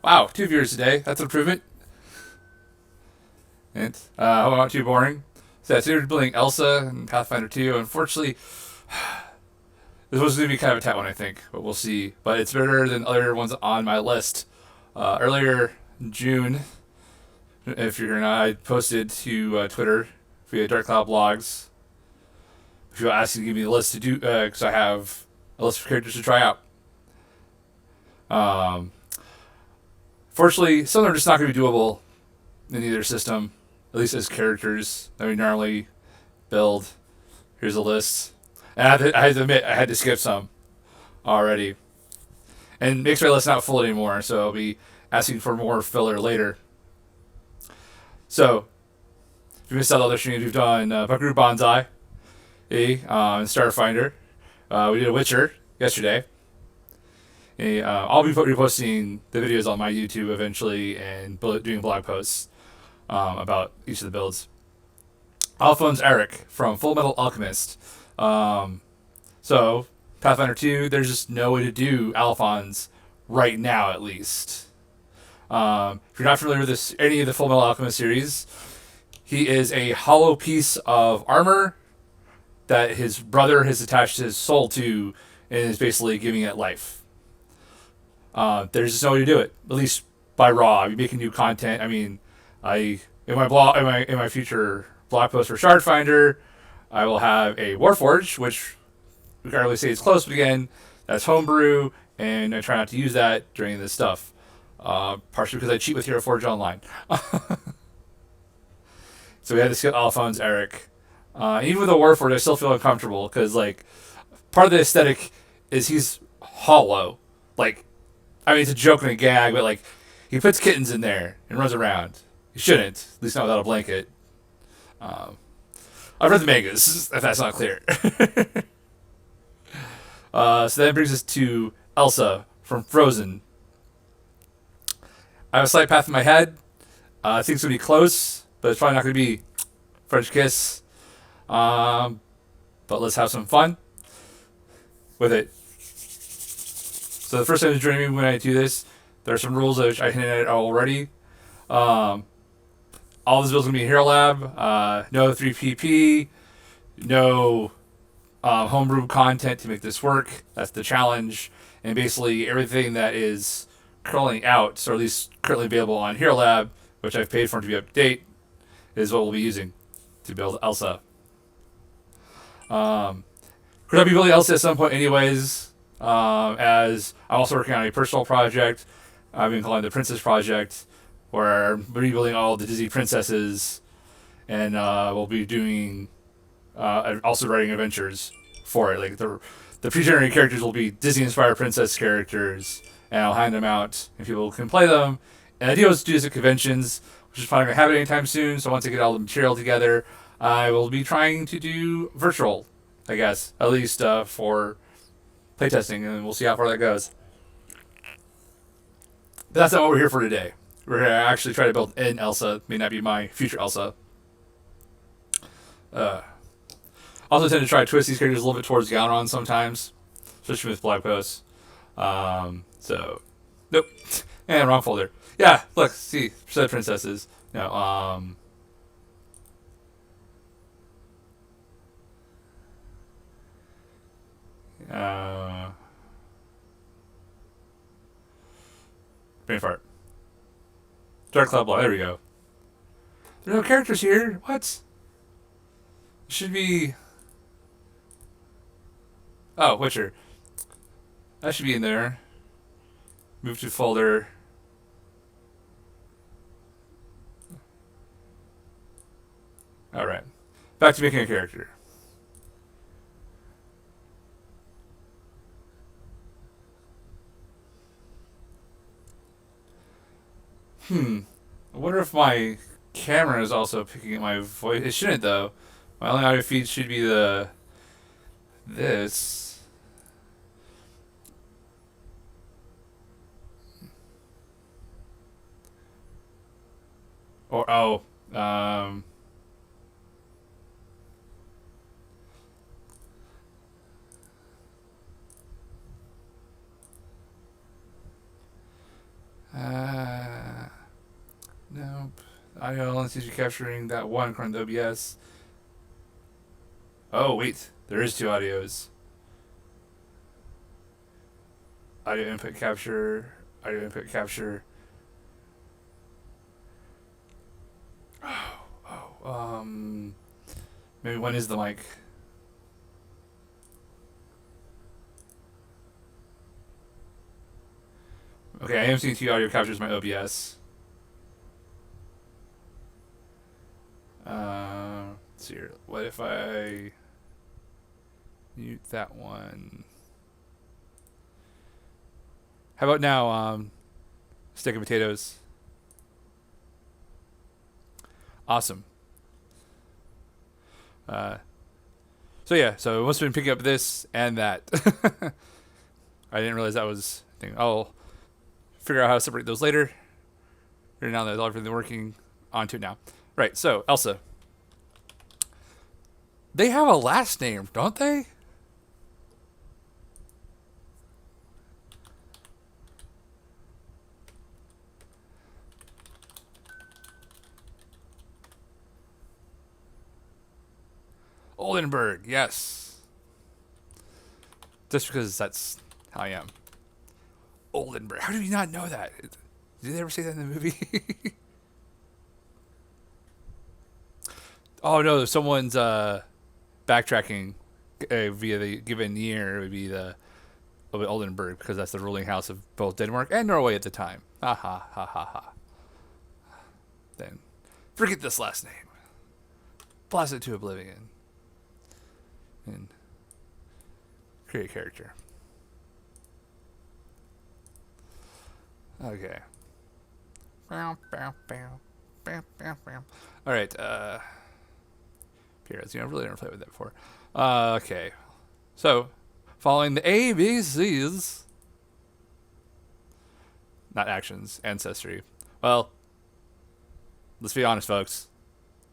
Wow, 2 viewers today. That's an improvement. And hope I'm not too boring. So yeah, today we're building Elsa and Pathfinder 2. Unfortunately, this was going to be kind of a tight one, I think, but we'll see. But it's better than other ones on my list. Earlier in June, if you're not, I posted to Twitter via Dark Cloud Blogs. If you ask you to give me a list to do, because I have a list of characters to try out. Um, Fortunately, some of them are just not going to be doable in either system, at least as characters that we normally build. Here's a list. And I had to admit, I had to skip some already. And it makes my list not full anymore, so I'll be asking for more filler later. So, if you missed out on other streams, we've done Buckaroo Banzai, Starfinder. We did a Witcher yesterday. I'll be reposting the videos on my YouTube eventually and doing blog posts about each of the builds. Alphonse Eric from Full Metal Alchemist. So, Pathfinder 2, there's just no way to do Alphonse right now, at least. If you're not familiar with any of the Full Metal Alchemist series, he is a hollow piece of armor that his brother has attached his soul to and is basically giving it life. There's just no way to do it, at least by raw. I'll be making new content. I mean, in my blog, in my future blog post for Shardfinder, I will have a Warforge, which we can't really say it's close, but again, that's homebrew, and I try not to use that during this stuff. Partially because I cheat with HeroForge Online. So we had to skip Alphonse Eric. Even with a Warforge, I still feel uncomfortable because like part of the aesthetic is he's hollow. Like, I mean, it's a joke and a gag, but like he puts kittens in there and runs around. He shouldn't, at least not without a blanket. I've read the mangas, if that's not clear. So that brings us to Elsa from Frozen. I have a slight path in my head. I think it's going to be close, but it's probably not going to be French Kiss. But let's have some fun with it. So the first time to join me when I do this, there are some rules that I hinted at already. All this build's going to be in Hero Lab. No 3PP. No homebrew content to make this work. That's the challenge. And basically everything that is currently out, or at least currently available on Hero Lab, which I've paid for to be up to date, is what we'll be using to build Elsa. We're going to be building Elsa at some point anyways, as I'm also working on a personal project I've been calling the Princess Project, where I'm rebuilding all the Disney princesses, and we'll be doing also writing adventures for it. Like the pre-generated characters will be Disney-inspired princess characters, and I'll hand them out, and people can play them. And the idea was to do this at conventions, which is probably going to happen anytime soon. So once I get all the material together, I will be trying to do virtual, I guess, at least for playtesting, and we'll see how far that goes. But that's not what we're here for today. We're going to actually try to build an Elsa. May not be my future Elsa. Also tend to try to twist these characters a little bit towards Gowron sometimes, especially with blog posts. So, nope. And wrong folder. Yeah, look, see, said princesses. No, brain fart. Dark Cloud Block, there we go. There are no characters here. What? It should be. Oh, Witcher. That should be in there. Move to folder. Alright. Back to making a character. I wonder if my camera is also picking up my voice. It shouldn't, though. My only audio feed should be this. Or, oh. I only see you capturing that one according to OBS. Oh, wait. There is two audios. Audio input capture. Audio input capture. Maybe one is the mic. Okay, I am seeing two audio captures my OBS. Let's see here. What if I mute that one? How about now, steak and potatoes? Awesome. So yeah, so I must have been picking up this and that. I didn't realize that was a thing. I'll figure out how to separate those later. Right now that everything's working onto it now. Right, so Elsa. They have a last name, don't they? Oldenburg, yes. Just because that's how I am. Oldenburg. How do you not know that? Did they ever say that in the movie? Oh no, someone's backtracking via the given year. It would be the Oldenburg because that's the ruling house of both Denmark and Norway at the time. Ha ha ha ha ha. Then forget this last name. Blast it to oblivion. And create a character. Okay. Alright, Pierre's, I've really never played with that before. Okay. So, following the ABCs. Not actions, ancestry. Well, let's be honest, folks.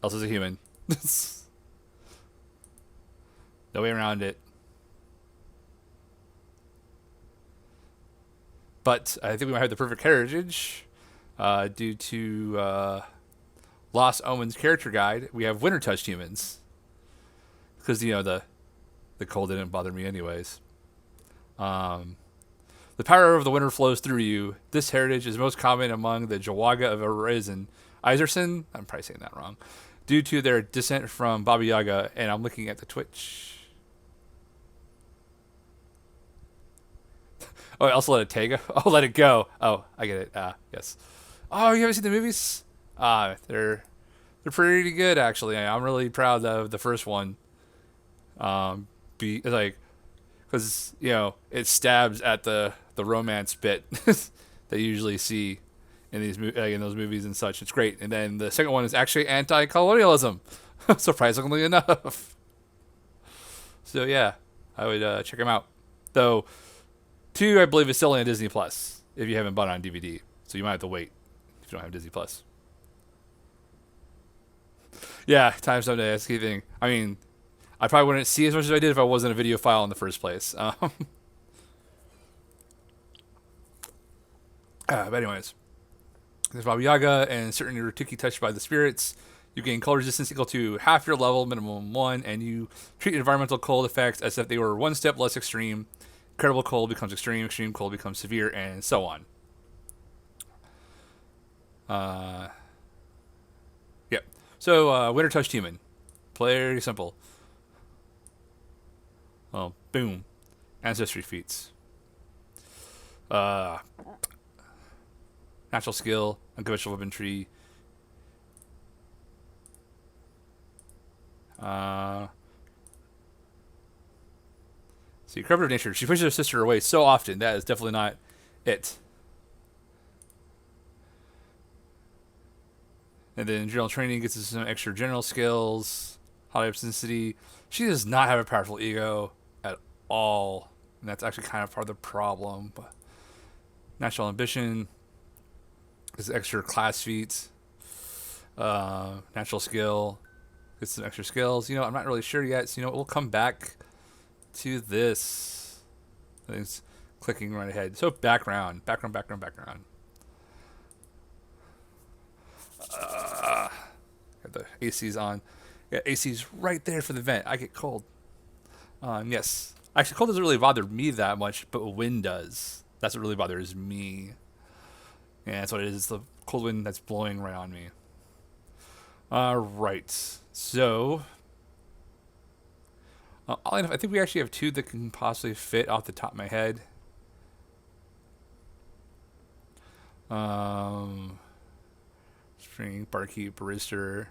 Elsa's a human. No way around it. But I think we might have the perfect heritage due to Lost Omen's character guide. We have winter touched humans. Because, the cold didn't bother me anyways. The power of the winter flows through you. This heritage is most common among the Jawaga of Iserson. I'm probably saying that wrong. Due to their descent from Baba Yaga. And I'm looking at the Twitch. Oh, I also let it take. Oh, let it go. Oh, I get it. Yes. Oh, you haven't seen the movies? They're pretty good actually. I'm really proud of the first one. Because it stabs at the romance bit that you usually see in those movies and such. It's great. And then the second one is actually anti-colonialism, surprisingly enough. So yeah, I would check them out. Though 2, I believe, is still on Disney Plus if you haven't bought it on DVD. So you might have to wait if you don't have Disney Plus. Yeah, time someday. That's the key thing. I mean, I probably wouldn't see as much as I did if I wasn't a video file in the first place. But anyways, there's Baba Yaga and certain Rituki touched by the spirits. You gain cold resistance equal to half your level, minimum 1, and you treat environmental cold effects as if they were one step less extreme. Incredible cold becomes extreme, extreme cold becomes severe, and so on. Yep. So, winter touched human. Very simple. Oh, boom. Ancestry Feats. Natural skill, unconventional weaponry. See, corruptive nature. She pushes her sister away so often. That is definitely not it. And then general training gets us some extra general skills. High obscenity. She does not have a powerful ego at all. And that's actually kind of part of the problem. But natural ambition is extra class feats. Natural skill gets some extra skills. I'm not really sure yet. So, we'll come back to this. I think it's clicking right ahead. So background. Got the AC's on. Got AC's right there for the vent. I get cold. Yes. Actually, cold doesn't really bother me that much, but wind does. That's what really bothers me. Yeah, that's what it is. It's the cold wind that's blowing right on me. Right. So, I think we actually have 2 that can possibly fit off the top of my head. String, barkeep, barista.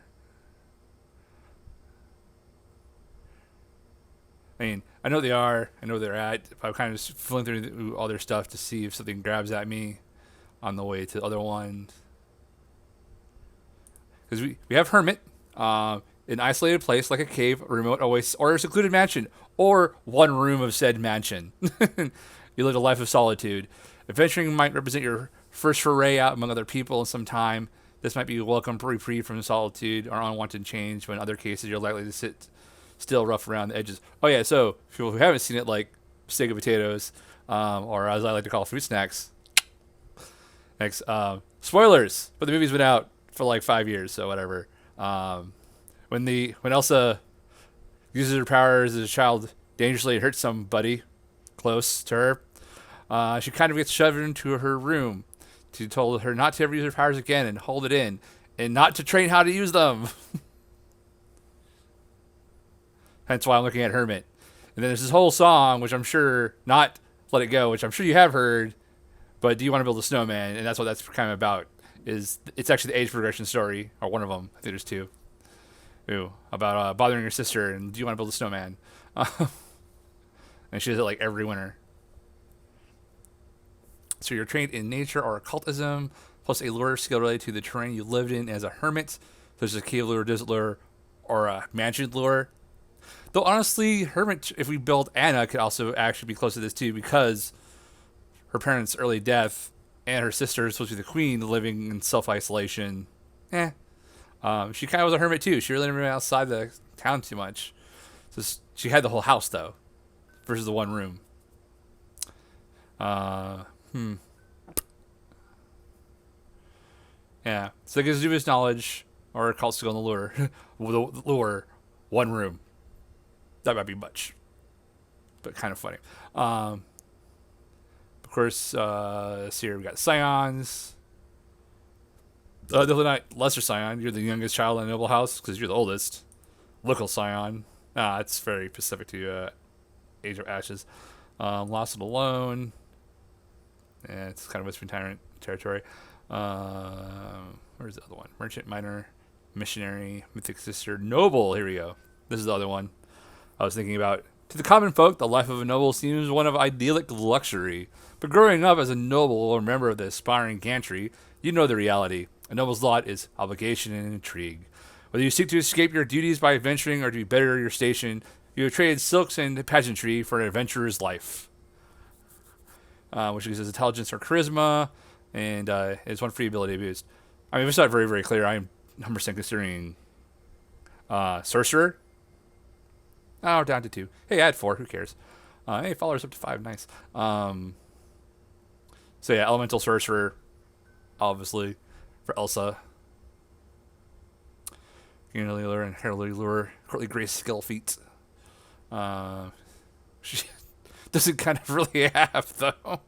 I mean, I know they are. I know where they're at. But I'm kind of just flipping through all their stuff to see if something grabs at me on the way to the other one. Because we have hermit, an isolated place like a cave, a remote oasis, or a secluded mansion, or one room of said mansion. You live a life of solitude. Adventuring might represent your first foray out among other people in some time. This might be a welcome reprieve from solitude or unwanted change, but in other cases, you're likely to sit still rough around the edges. Oh, yeah, so if you haven't seen it, like steak and potatoes, or as I like to call fruit snacks. Next, spoilers, but the movie's been out for like 5 years, so whatever. When Elsa uses her powers as a child, dangerously hurts somebody close to her, she kind of gets shoved into her room. She told her not to ever use her powers again and hold it in, and not to train how to use them. Hence why I'm looking at Hermit. And then there's this whole song, which I'm sure, not Let It Go, which I'm sure you have heard, but Do You Want to Build a Snowman? And that's what that's kind of about. It's actually the age progression story, or one of them. I think there's 2. About bothering your sister and Do You Want to Build a Snowman? And she does it like every winter. So you're trained in nature or occultism, plus a lure skill related to the terrain you lived in as a hermit, such as a cave lure, desert lure, or a mansion lure. Though honestly, hermit, if we build Anna, could also actually be close to this too, because her parents' early death and her sister is supposed to be the queen, living in self-isolation. She kind of was a hermit too. She really didn't run outside the town too much. So she had the whole house though, versus the one room. Yeah. So it gives dubious knowledge or occult skill in the lure. The lure, one room. That might be much, but kind of funny. Of course, here we got scions. Definitely not lesser scion. You're the youngest child in a noble house because you're the oldest. Local scion. It's very specific to Age of Ashes. Lost and Alone. Yeah, it's kind of Whispering Tyrant territory. Where's the other one? Merchant, Miner, Missionary, Mythic Sister, Noble. Here we go. This is the other one I was thinking about. To the common folk, the life of a noble seems one of idyllic luxury. But growing up as a noble or member of the aspiring gantry, you know the reality. A noble's lot is obligation and intrigue. Whether you seek to escape your duties by adventuring or to better your station, you have traded silks and pageantry for an adventurer's life. Which is intelligence or charisma, and it's one free ability abused. I mean, if it's not very, very clear, I'm 100% considering Sorcerer. Oh, down to 2. Hey, I had 4. Who cares? Hey, followers up to 5. Nice. So yeah, Elemental Sorcerer, obviously, for Elsa. Unity Lure and Heraldry Lure. Courtly Grace skill feat. She doesn't kind of really have, though.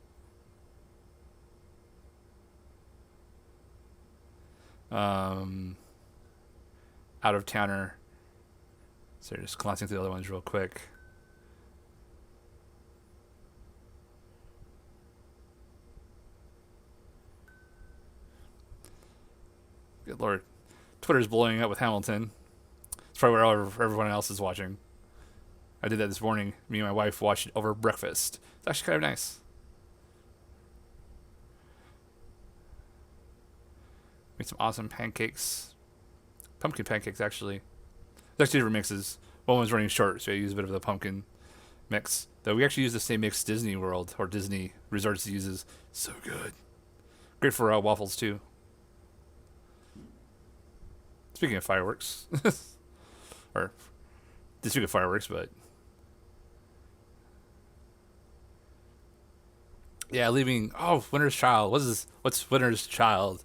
Out of Towner. So just glancing through the other ones real quick. Good Lord. Twitter's blowing up with Hamilton. It's probably where everyone else is watching. I did that this morning. Me and my wife watched it over breakfast. It's actually kind of nice. Made some awesome pancakes. Pumpkin pancakes, actually. There's actually different mixes. One was running short, so I used a bit of the pumpkin mix. Though we actually use the same mix Disney World or Disney Resorts uses. So good. Great for waffles, too. Speaking of fireworks. Or, speaking of fireworks, but... Yeah, leaving... Oh, Winter's Child. What's Winter's Child?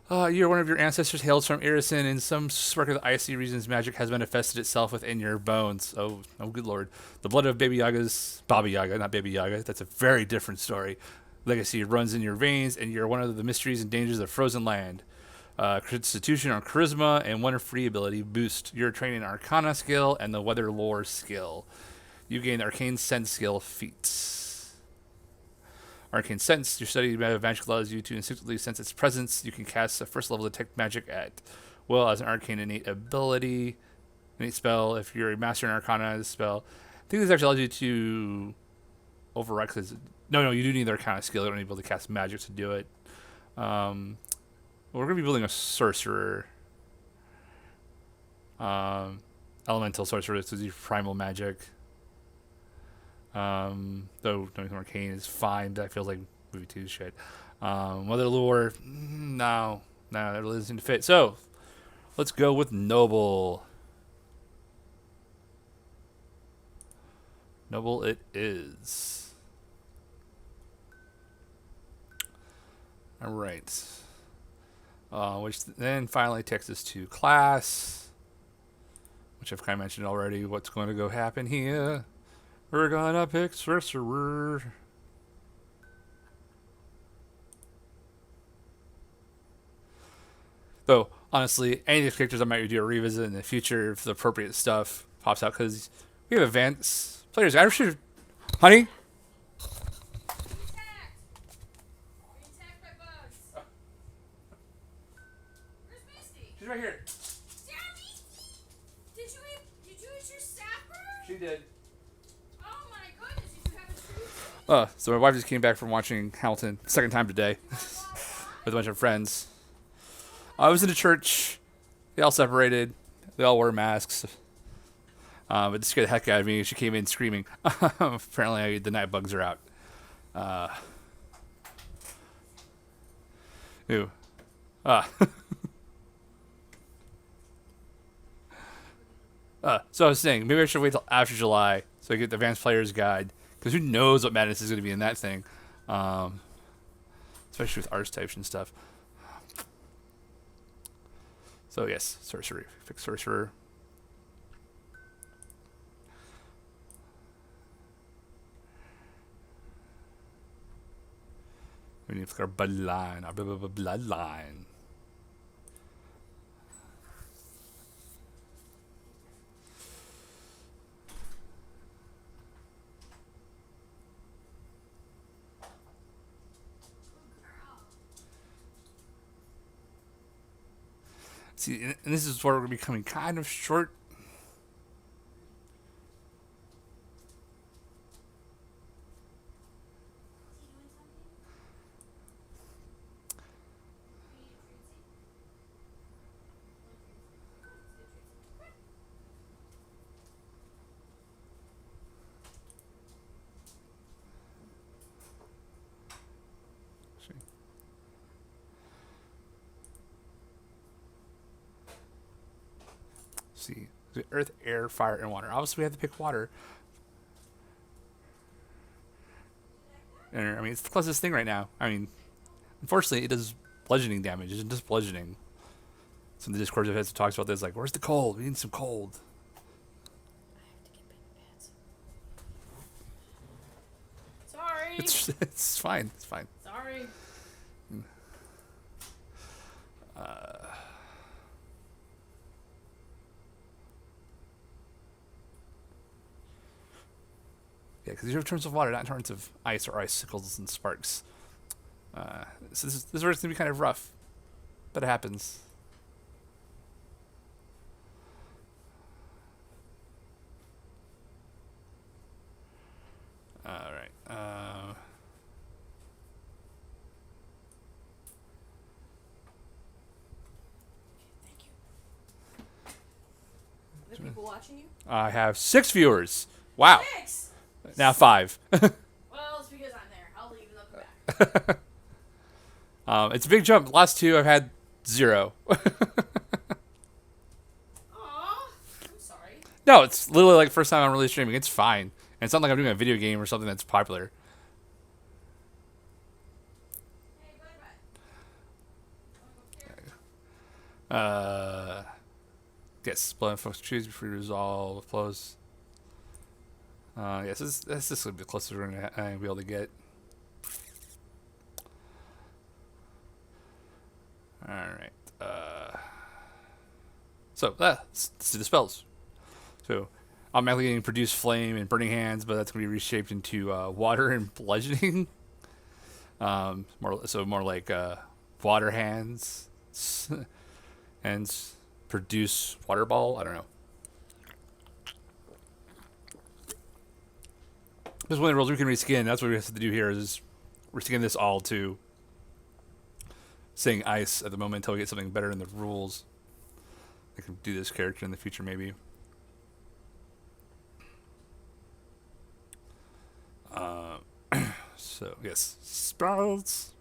One of your ancestors hails from Irison, and some spark of the icy reasons magic has manifested itself within your bones. Oh, good lord. The blood of Baba Yaga, not Baby Yaga. That's a very different story. Legacy runs in your veins, and you're one of the mysteries and dangers of frozen land. Constitution on Charisma and Wonder Free ability boost. You're training Arcana skill and the Weather Lore skill. You gain Arcane Sense skill feats. Arcane Sense, your study of magic allows you to instinctively sense its presence. You can cast a first level detect magic at will as an arcane innate ability, innate spell. If you're a master in Arcana spell, I think this actually allows you to override. No, you do need the Arcana skill. You don't need to be able to cast magic to do it. We're gonna be building a sorcerer, elemental sorcerer to do primal magic. Though knowing arcane is fine, but that feels like movie 2 shit. Mother Lure, no, that really doesn't fit. So, let's go with Noble. Noble it is. Alright. Which then finally takes us to class, which I've kind of mentioned already. What's going to go happen here? We're gonna pick Sorcerer. Though, honestly, any of these characters I might do a revisit in the future if the appropriate stuff pops out, because we have advanced players. I should, honey. She's right here. Did you eat your sapper? She did. Oh my goodness, did you have a treat? So my wife just came back from watching Hamilton second time today with a bunch of friends. I was in the church. They all separated. They all wore masks. It scared the heck out of me. She came in screaming. Apparently the night bugs are out. Ew. So I was saying, maybe I should wait till after July so I get the Advanced Player's Guide. Because who knows what madness is going to be in that thing. Especially with archetypes and stuff. So yes, Sorcery. Fix Sorcerer. We need to fix our bloodline. Our bloodline. See, and this is where we're becoming kind of short. See, earth, air, fire, and water. Obviously, we have to pick water. And, I mean, it's the closest thing right now. I mean, unfortunately, it does bludgeoning damage. It's just bludgeoning. Some of the Discord have talks about this, like, where's the cold? We need some cold. Sorry. It's fine. It's fine. Sorry. Yeah, because these are terms of water, not in terms of ice or icicles and sparks. So this is where it's going to be kind of rough. But it happens. Alright. Thank you. Are there people watching you? I have 6 viewers. Wow. 6! Now 5. Well, it's because I'm there. I'll leave and they'll come back. It's a big jump. The last 2 I've had 0. Aw. I'm sorry. No, it's literally like the first time I'm really streaming. It's fine. And it's not like I'm doing a video game or something that's popular. Hey, bye-bye. Yes, blood folks choose before you resolve flows. Yes, this will be the closest we're gonna be able to get. All right. Let's do the spells. So, automatically getting produce flame and burning hands, but that's gonna be reshaped into water and bludgeoning. More like water hands and produce water ball. I don't know. There's one of the rules we can reskin. That's what we have to do here. Is we're skinning this all to saying ice at the moment until we get something better in the rules. I can do this character in the future, maybe. So, yes. Spells.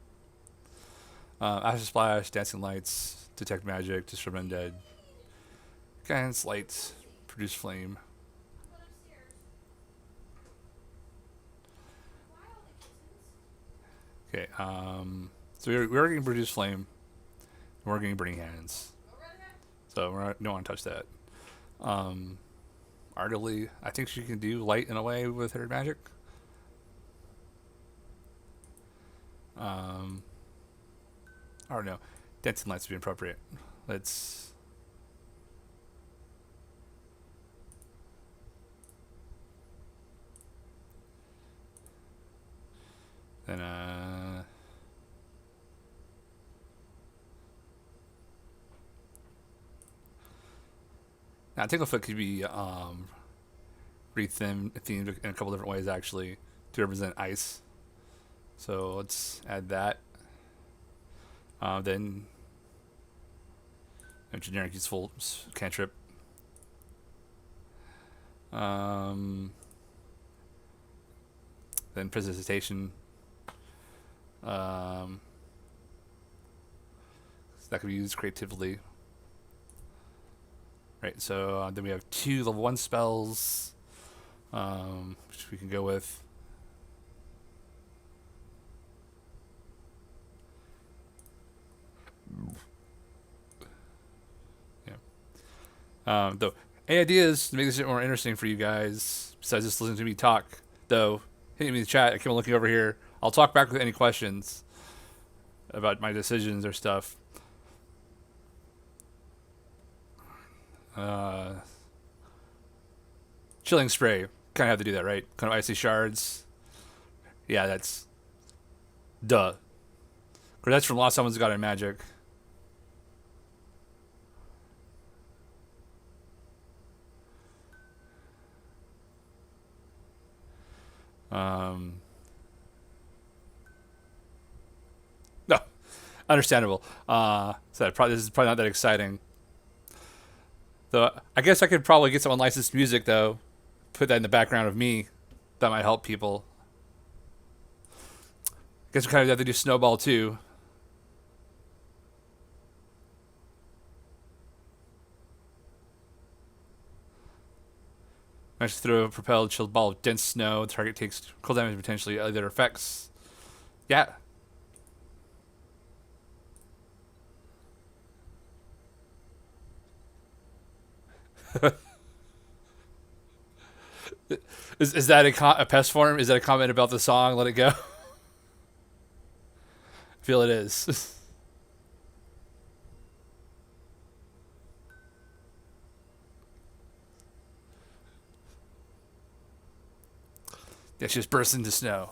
Ashes Splash, Dancing Lights, Detect Magic, Disturb Undead. Guidance Light, Produce Flame. Okay, so we're getting Produce Flame. And we're getting Burning Hands. So we don't want to touch that. Arguably, I think she can do light in a way with her magic. I don't know. Dancing Lights would be appropriate. Let's. Then, now, Ticklefoot could be themed in a couple different ways, actually, to represent ice. So let's add that. Then generic useful cantrip. Then precipitation. So that could be used creatively. Right, so then we have 2 level 1 spells, which we can go with. Though, any ideas to make this more interesting for you guys, besides just listening to me talk, though, hit me in the chat. I keep on looking over here. I'll talk back with any questions about my decisions or stuff. Chilling Spray. Kind of have to do that, right? Kind of Icy Shards. Yeah, that's... Duh. Because that's from Lost Someone's Got in Magic. No, understandable. So this is probably not that exciting. Though I guess I could probably get some unlicensed music though, put that in the background of me. That might help people. Guess we kind of have to do Snowball too. Manage to throw a propelled chilled ball of dense snow. The target takes cold damage and potentially other effects. Yeah. Is that a pest form? Is that a comment about the song? Let it go. I feel it is. Yeah, she just bursts into snow.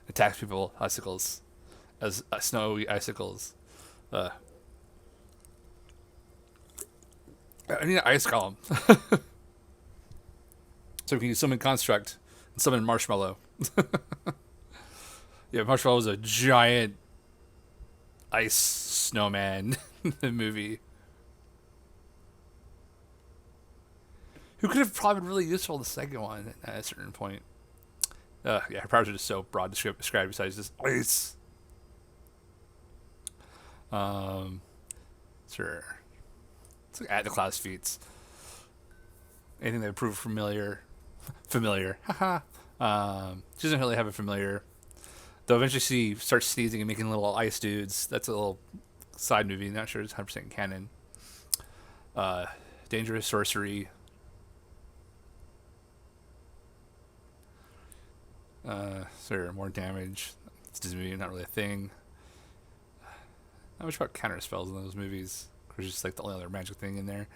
Attacks people, icicles. As snowy icicles. I need an ice column. So we can use summon construct and summon marshmallow. Yeah, marshmallow was a giant ice snowman in the movie. Who could have probably been really useful in the second one at a certain point. Yeah, her powers are just so broad to describe besides just ice. Sure. Let's add the class feats. Anything that would prove familiar. Familiar. Haha. She doesn't really have a familiar. Though eventually she starts sneezing and making little ice dudes. That's a little side movie. Not sure it's 100% canon. Dangerous sorcery. Sorry, more damage. It's Disney movie, not really a thing. Not much about counter spells in those movies. Of course, just like the only other magic thing in there.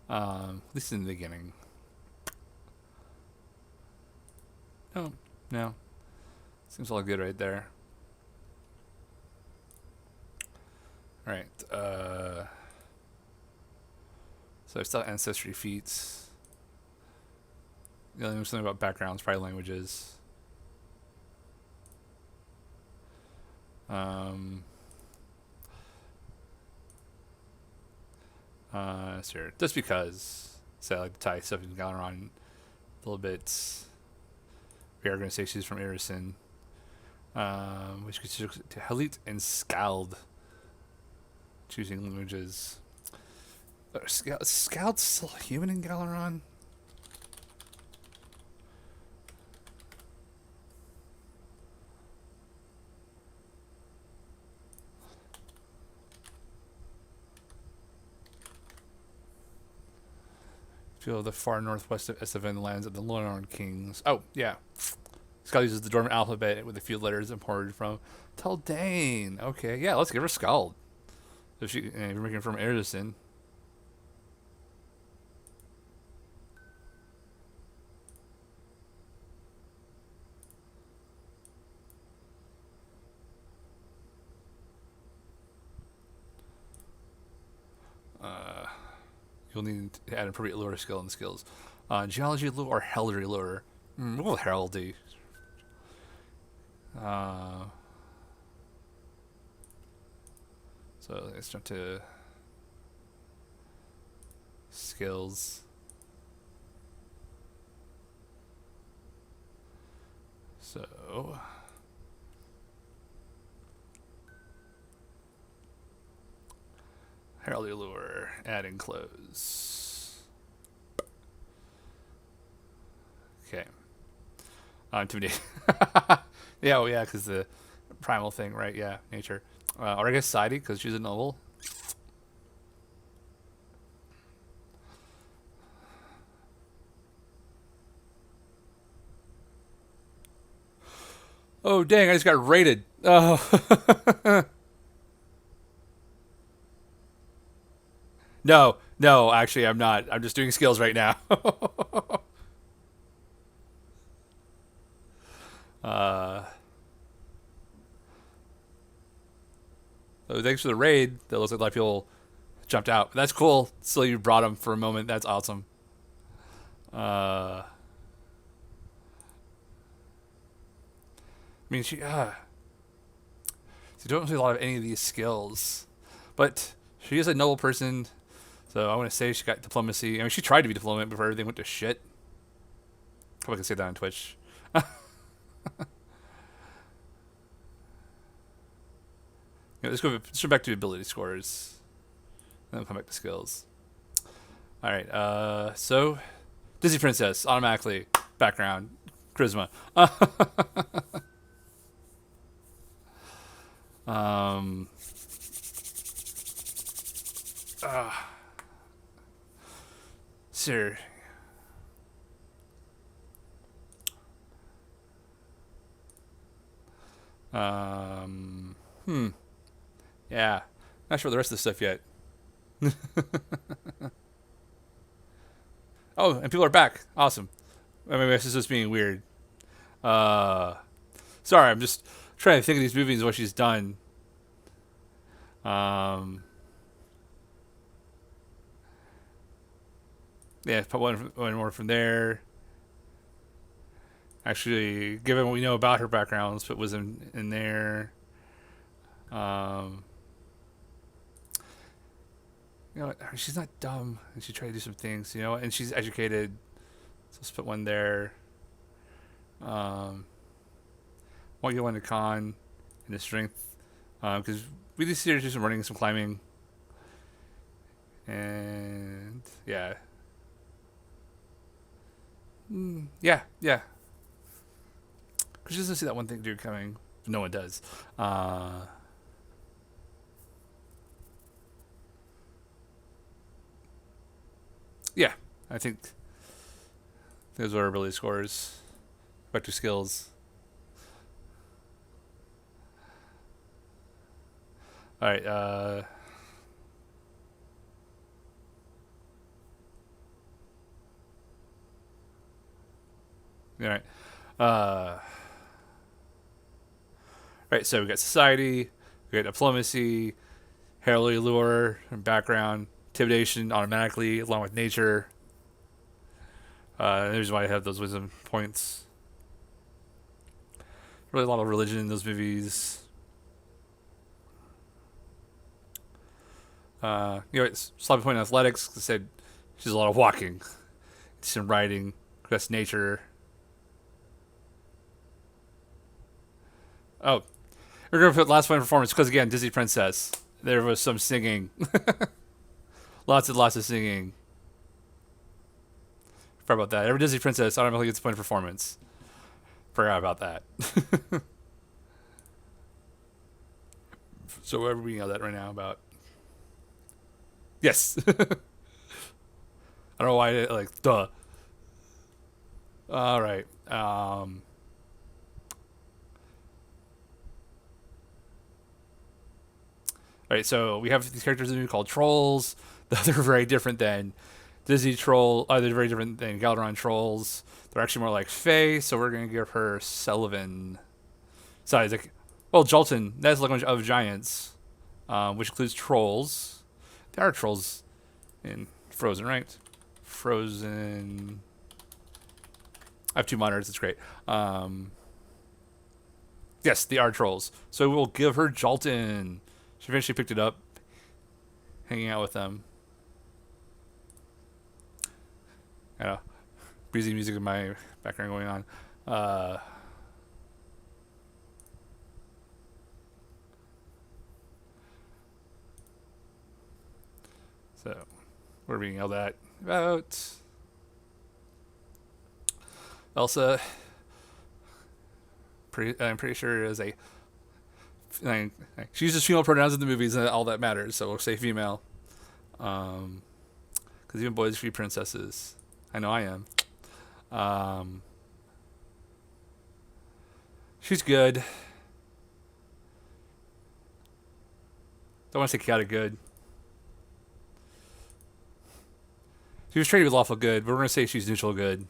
At least in the beginning. No. Seems all good right there. Alright, so I've still Ancestry Feats. There's something about backgrounds, probably languages. Sure. Just because, so I like to tie stuff in Galeron a little bit. We are going to say she's from Irison. Which gets you to Helit and Scald. Choosing languages. Scald's still human in Galeron? Feel the far northwest of Estevan lands of the Lonorn Kings. Oh, yeah. Scald uses the Dormant alphabet with the few letters imported from Taldane. Okay, yeah, let's give her Scald. If you're making from Erison. You'll need to add an appropriate lure skill and skills. Geology lure or heraldry lure? We'll go with heraldry. So let's jump to skills. So heraldry lure, adding clothes. Okay. Intimidate. Yeah, oh yeah, because the primal thing, right? Yeah, nature. Or I guess Sidey, because she's a noble. Oh, dang, I just got raided. Oh. No, actually, I'm not. I'm just doing skills right now. So thanks for the raid. That looks like a lot of people jumped out. That's cool. Still, you brought them for a moment. That's awesome. I mean, she don't see a lot of any of these skills, but she is a noble person. So I want to say she got diplomacy. I mean, she tried to be diplomatic before everything went to shit. Hope I can say that on Twitch. Let's go back to ability scores. Then we'll come back to skills. Alright, so Disney Princess, automatically. Background. Charisma. Sir. Yeah. Not sure the rest of the stuff yet. Oh, and people are back. Awesome. Maybe this is just being weird. Sorry, I'm just trying to think of these movies and what she's done. Yeah, put one more from there. Actually, given what we know about her background, let's put wisdom in there. You know, she's not dumb, and she tried to do some things, you know, and she's educated. So let's put one there. Won't get one to con and the strength, because we just see her do some running, some climbing, and yeah, yeah. Because she doesn't see that one thing dude coming. No one does. I think those are ability scores. Back to skills. All right. All right. Right. So we got society, we got diplomacy, heraldry lure, and background, intimidation automatically along with nature. There's why I have those wisdom points. Really a lot of religion in those movies. It's slight point in athletics. I said she's a lot of walking, some riding. That's nature. Oh, we're gonna put last one performance because again, Disney princess. There was some singing, lots and lots of singing. Forgot about that. Every Disney princess automatically gets a point of performance. Forgot about that. So we're reading all that right now about. Yes. I don't know why. Like, duh. All right. All right. So we have these characters in the movie called trolls. They're very different than Disney troll. They're very different than Galaron trolls. They're actually more like Fae. So we're gonna give her Sullivan. Sorry, like, well, Jolton. That's language of giants, which includes trolls. There are trolls in Frozen, right? Frozen. I have two monitors. It's great. Yes, they are trolls. So we'll give her Jolton. She eventually picked it up, hanging out with them. I know, breezy music in my background going on. So we're being yelled at about Elsa. I'm pretty sure is a. She uses female pronouns in the movies, and all that matters. So we'll say female. Because even boys are free princesses. I know I am. She's good. Don't want to say chaotic good. She was trained with lawful good, but we're going to say she's neutral good.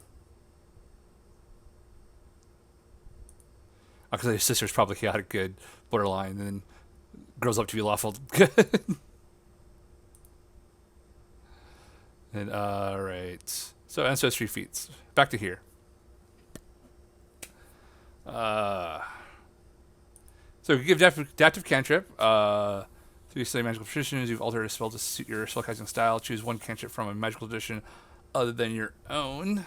Because her sister's probably chaotic good, borderline, and then grows up to be lawful good. And alright. So Ancestry Feats. Back to here. So you give adaptive cantrip. Through study magical traditions, you've altered a spell to suit your spellcasting style. Choose one cantrip from a magical tradition other than your own.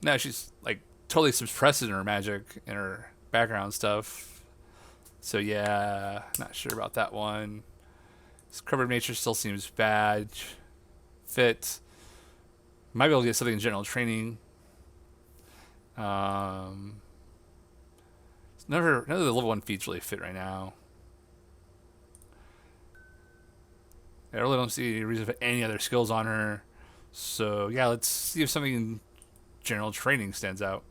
Now she's like totally suppressing her magic and her background stuff. So yeah, not sure about that one. Covered nature still seems bad. Fit. Might be able to get something in general training. None of the level 1 feats really fit right now. I really don't see any reason for any other skills on her. So yeah, let's see if something in general training stands out.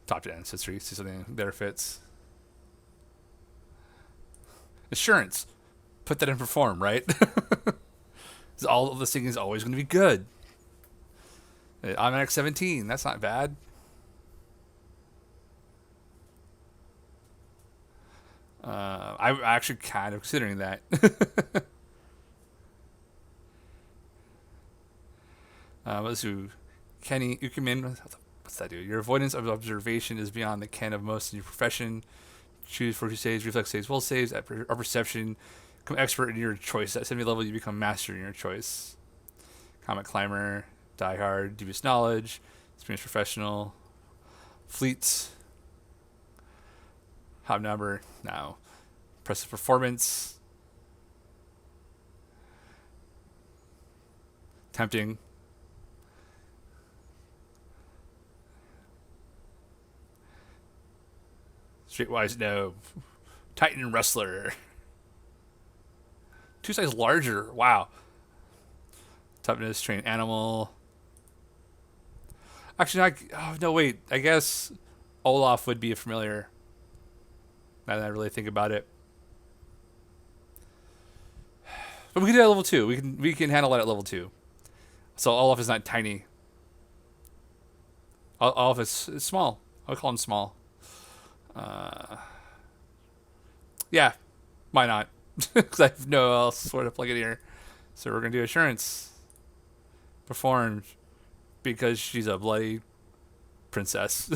Top to ancestry, see something better fits. Assurance. Put that in perform, right? All of the singing is always going to be good. I'm at 17. That's not bad. I'm actually kind of considering that. Let's do Kenny Ukerman. What's that do? Your avoidance of observation is beyond the ken of most in your profession. Choose fortitude saves, reflex saves, will saves, or perception. Become expert in your choice. At 70 level, you become master in your choice. Comet climber, die hard, dubious knowledge, experienced professional, fleets, hobnobber, now, impressive performance, tempting, streetwise, no, Titan Wrestler. 2 sizes larger. Wow. Toughness, train animal. Actually, oh, no, wait. I guess Olaf would be a familiar. Now that I really think about it. But we can do it at level 2. We can handle it at level 2. So Olaf is not tiny. Olaf is small. I would call him small. Yeah, why not? Because I have no else sort of plug it here. So we're gonna do assurance. Performed because she's a bloody princess.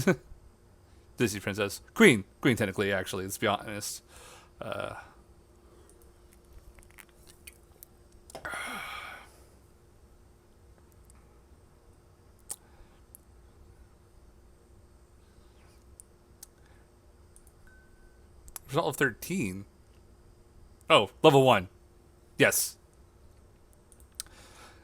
Disney princess. Queen technically, actually, let's be honest. Result of 13. Oh, level 1. Yes.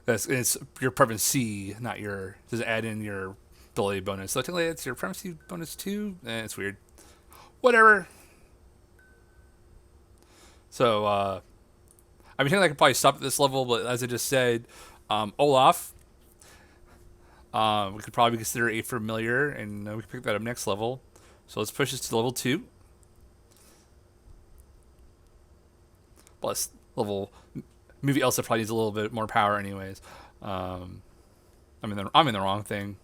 It's your preference C, not your. Does it add in your ability bonus? So technically, it's your preference C bonus 2. It's weird. Whatever. So, I mean, technically I could probably stop at this level, but as I just said, Olaf, we could probably consider a familiar, and we can pick that up next level. So let's push this to level 2. Plus, movie Elsa probably needs a little bit more power, anyways. I'm in the wrong thing.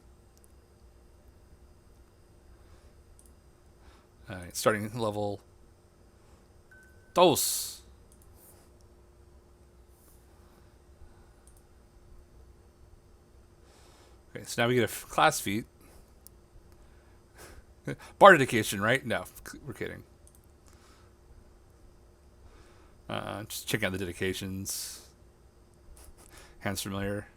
All right, starting level. Dos. Okay, so now we get a class feat. Bar dedication, right? No, we're kidding. Just checking out the dedications. Hands familiar.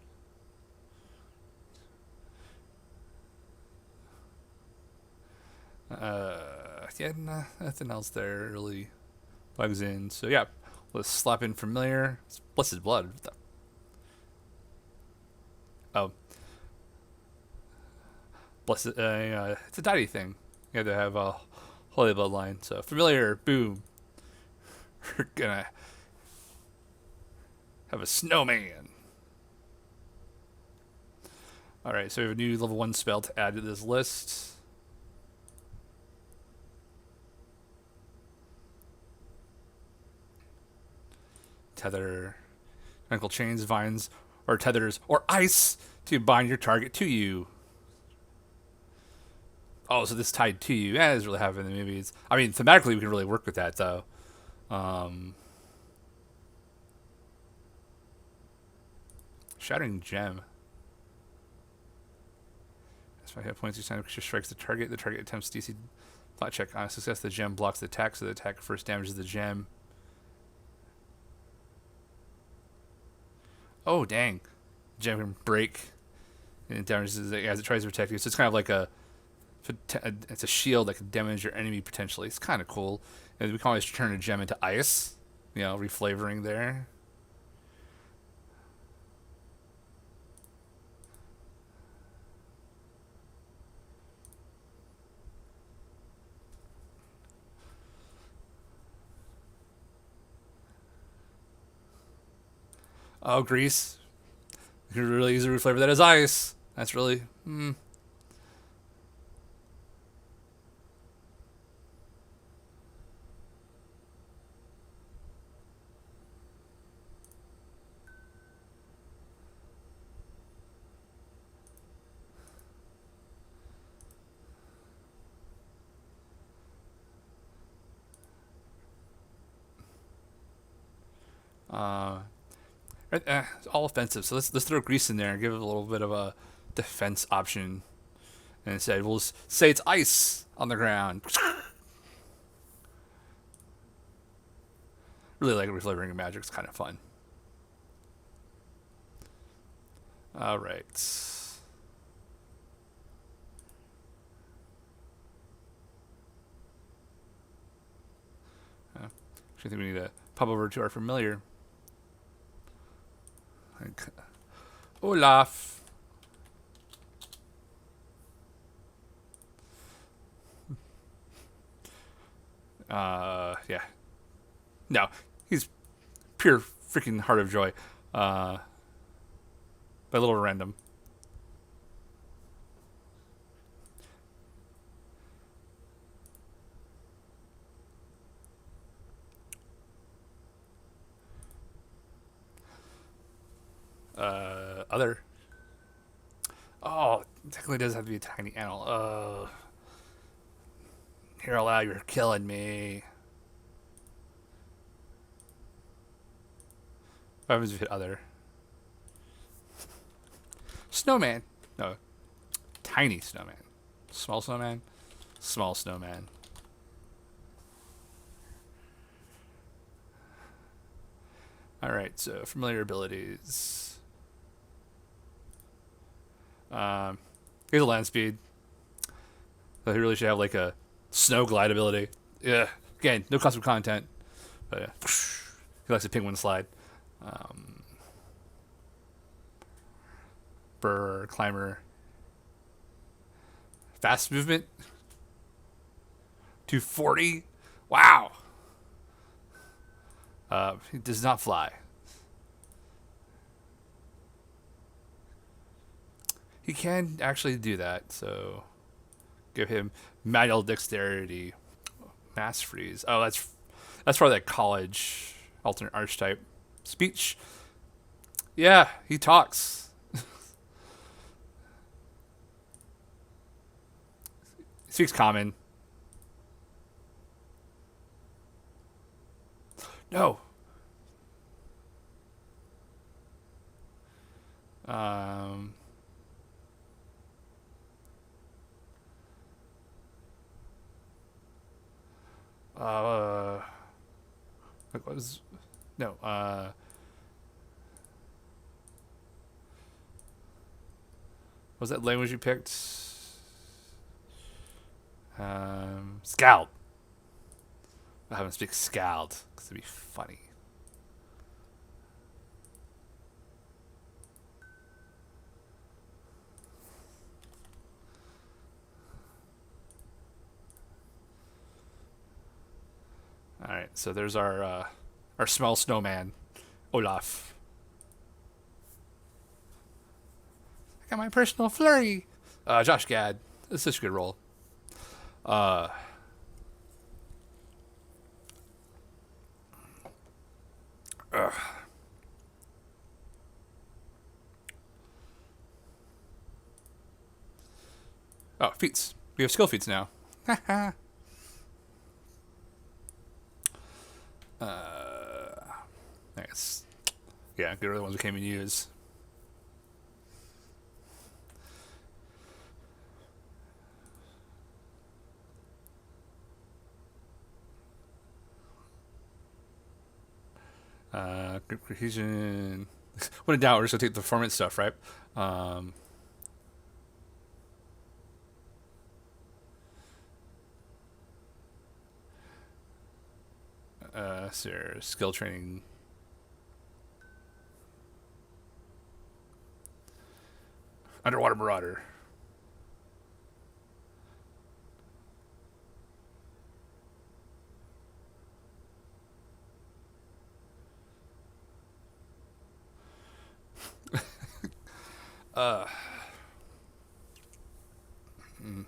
Yeah, nothing else there really plugs in. So yeah, let's slap in familiar. It's Blessed Blood. Oh, blessed. It's a deity thing. You have to have a holy bloodline. So familiar. Boom. We're gonna have a snowman. Alright, so we have a new level 1 spell to add to this list. Tether. Mechanical chains, vines, or tethers, or ice to bind your target to you. Oh, so this tied to you. Yeah, it doesn't really happen in the movies. I mean, thematically, we can really work with that, though. Shattering Gem. That's 5 hit points each time it strikes the target. The target attempts DC flat check. On success, the gem blocks the attack, so the attack first damages the gem. Oh, dang. Gem can break, and it damages it as it tries to protect you. So it's kind of like it's a shield that can damage your enemy potentially. It's kind of cool. And we can always turn a gem into ice. You know, reflavoring there. Oh, grease. You can really easily reflavor that as ice. That's really... It's all offensive. So let's throw grease in there and give it a little bit of a defense option. And instead, we'll say it's ice on the ground. Really like reflavoring of magic. It's kind of fun. All right. I think we need to pop over to our familiar. Like Olaf. Yeah. No, he's pure freaking heart of joy. But a little random. Other. Oh, technically it does have to be a tiny animal. Here aloud, you're killing me. What happens if you hit other? Snowman. No. Tiny snowman. Small snowman. Small snowman. Alright, so familiar abilities. Here's a land speed. So he really should have like a snow glide ability. Yeah. Again, no custom content. But yeah. He likes a penguin slide. Burr, climber. Fast movement. 240. Wow. He does not fly. He can actually do that, so give him manual dexterity. Mass freeze. Oh, that's probably that college alternate archetype. Speech. Yeah, he talks. He speaks common. No. Um. Uh. What was? No. What was that language you picked? Scald. I have him speak Scald because it'd be funny. All right, so there's our small snowman, Olaf. I got my personal flurry. Josh Gad. This is such a good roll. Uh, oh, feats. We have skill feats now. I guess. Yeah, good are the ones we can't even use. Group cohesion. When in doubt, we're just gonna take the performance stuff, right? Um, so skill training. Underwater Marauder. Uh, mm.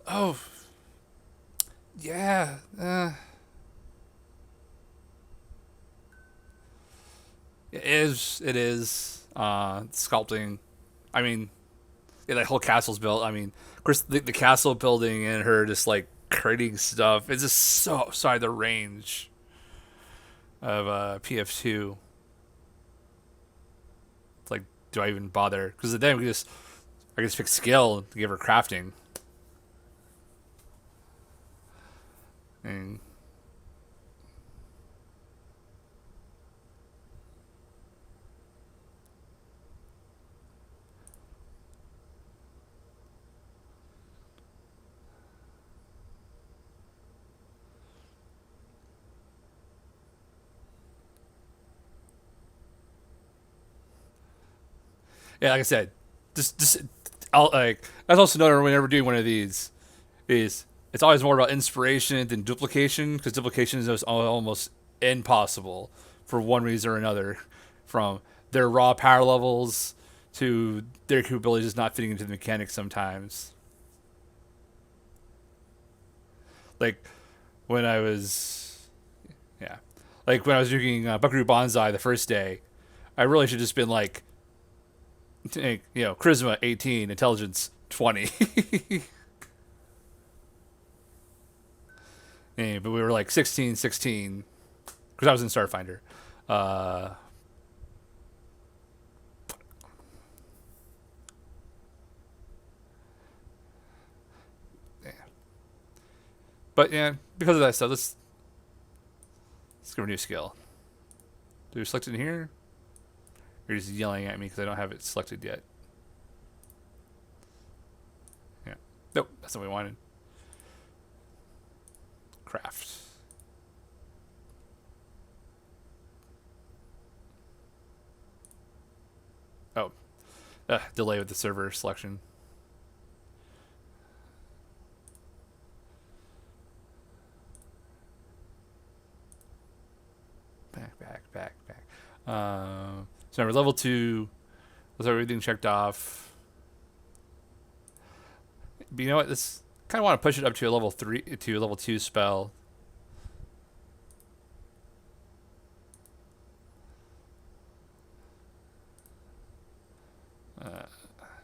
Oh, yeah. It is. It is. Sculpting. I mean, yeah, that whole castle's built. I mean, of course, the castle building and her just like creating stuff. It's just so outside the range of PF2. It's like, do I even bother? Because then I can just pick skill to give her crafting. And yeah, like I said, just I'll like that's also another whenever doing one of these is it's always more about inspiration than duplication because duplication is almost impossible for one reason or another, from their raw power levels to their capabilities not fitting into the mechanics sometimes. Like when I was, yeah, like when I was drinking Buckaroo Banzai the first day, I really should have just been like, charisma 18, intelligence 20. But we were like 16, 16, because I was in Starfinder. Uh, yeah. But yeah, because of that stuff, let's go a new skill. Do we select it in here? You're just yelling at me because I don't have it selected yet. Yeah. Nope, that's not what we wanted. Craft. Oh, delay with the server selection. Back. So now we're level 2. Let's have everything checked off. But you know what? This kind of want to push it up to a level 3 to a level 2 spell.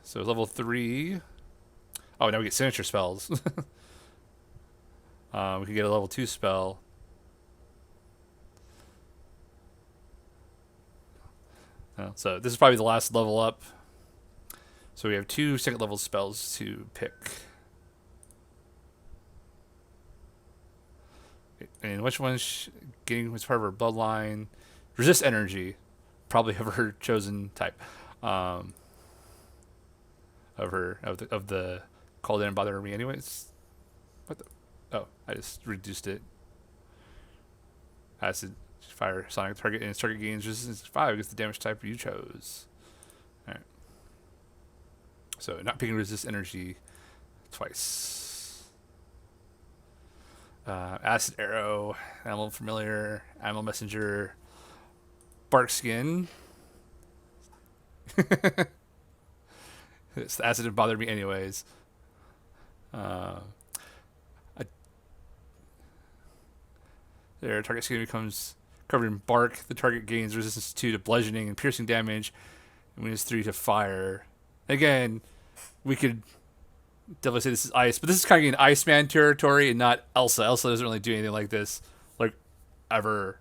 So level 3. Oh, now we get signature spells. We can get a level 2 spell. So this is probably the last level up. So we have 2 second level spells to pick. And which one's getting was part of her bloodline? Resist energy, probably of her chosen type. Of the call didn't bother me anyways. What the? Oh, I just reduced it. Acid fire sonic target and its target gains resistance 5 against the damage type you chose. All right. So not picking resist energy twice. Acid arrow, animal familiar, animal messenger, bark skin. The acid didn't bother me anyways. Their target skin becomes covered in bark. The target gains resistance 2 to bludgeoning and piercing damage, and minus 3 to fire. Again, we could definitely say this is ice, but this is kind of getting Iceman territory and not Elsa. Elsa doesn't really do anything like this, like ever.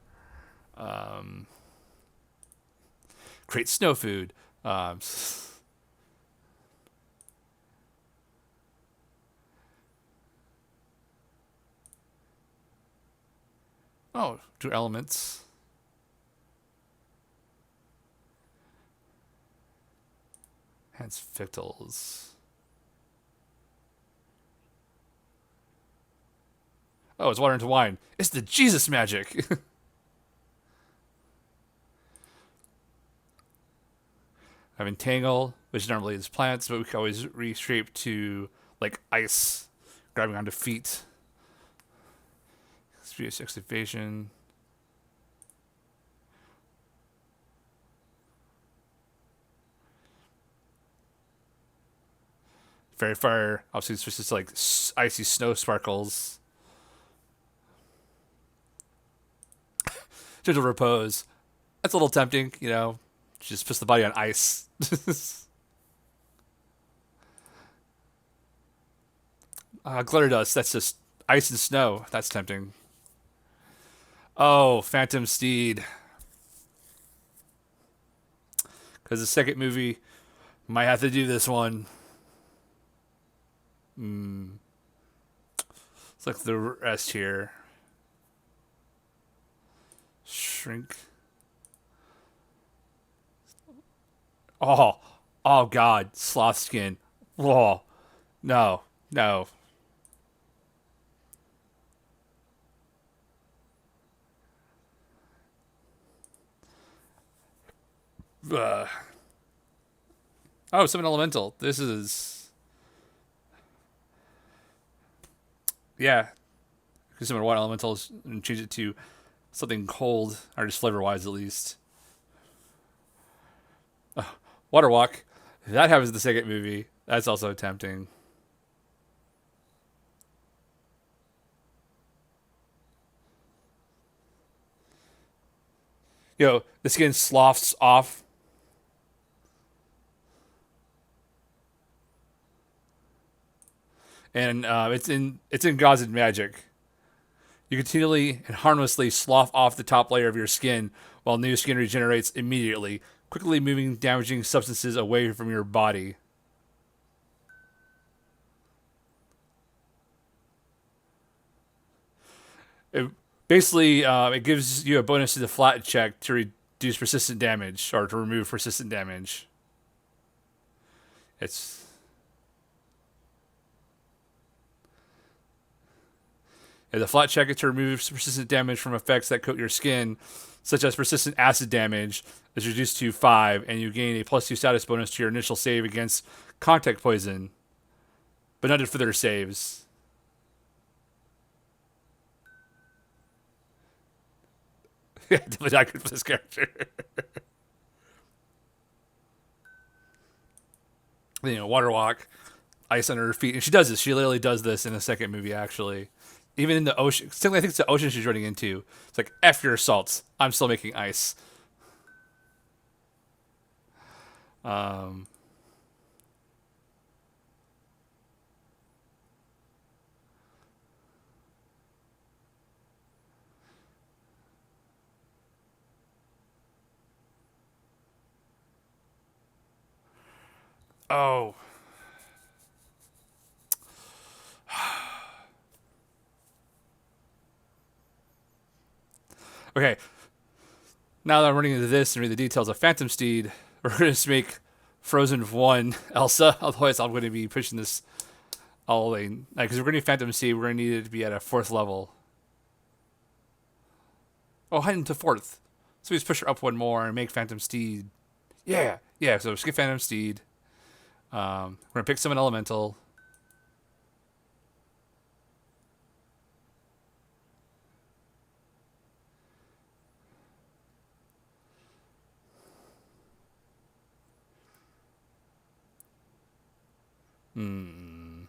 Create snow food. Oh, do elements. Hence victuals. Oh, it's water into wine. It's the Jesus magic. I have entangle, which normally is plants, but we can always reshape to like ice, grabbing onto feet. Serious excavation. Fairy fire. Obviously, it's just like icy snow sparkles. Gentle repose. That's a little tempting, Just puts the body on ice. Glitter dust. That's just ice and snow. That's tempting. Oh, Phantom Steed. Because the second movie might have to do this one. Let's look at the rest here. Shrink. Oh God, sloth skin. Whoa, no. Uh, Oh, summon elemental. This is yeah. You can summon water elementals and change it to something cold, or just flavor wise at least. Water walk. That happens in the second movie. That's also tempting. The skin sloughs off, and it's in Gods and Magic. You continually and harmlessly slough off the top layer of your skin while new skin regenerates immediately, quickly moving damaging substances away from your body. It, basically, it gives you a bonus to the flat check to reduce persistent damage or to remove persistent damage. It's The flat check is to remove persistent damage from effects that coat your skin, such as persistent acid damage, is reduced to 5, and you gain a +2 status bonus to your initial save against contact poison, but not to further saves. Yeah, definitely not good for this character. Water walk, ice under her feet, and she does this. She literally does this in the second movie, actually. Even in the ocean, I think it's the ocean she's running into. It's like F your salts. I'm still making ice. Um, oh, okay. Now that I'm running into this and read the details of Phantom Steed, we're going to make Frozen 1 Elsa. Otherwise, I'm going to be pushing this all the way. Because we're going to need Phantom Steed, we're going to need it to be at a 4th level. Oh, heading to 4th. So we just push her up one more and make Phantom Steed. Yeah, yeah. So skip Phantom Steed. We're going to pick Summon Elemental. Hmm.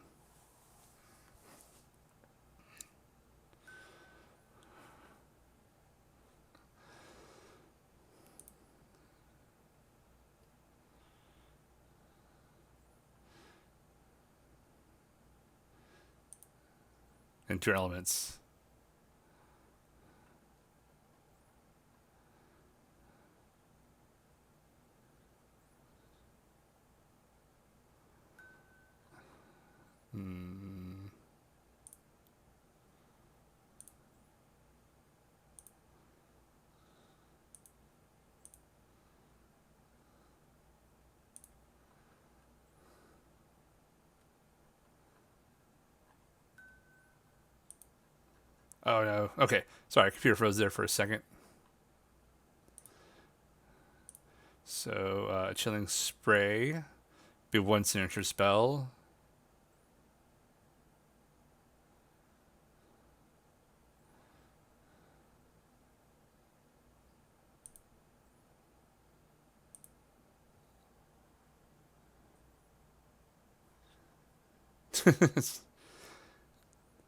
And 2 elements. Hmm. Oh no. Okay. Sorry, computer froze there for a second. So, Chilling Spray. Be 1 signature spell.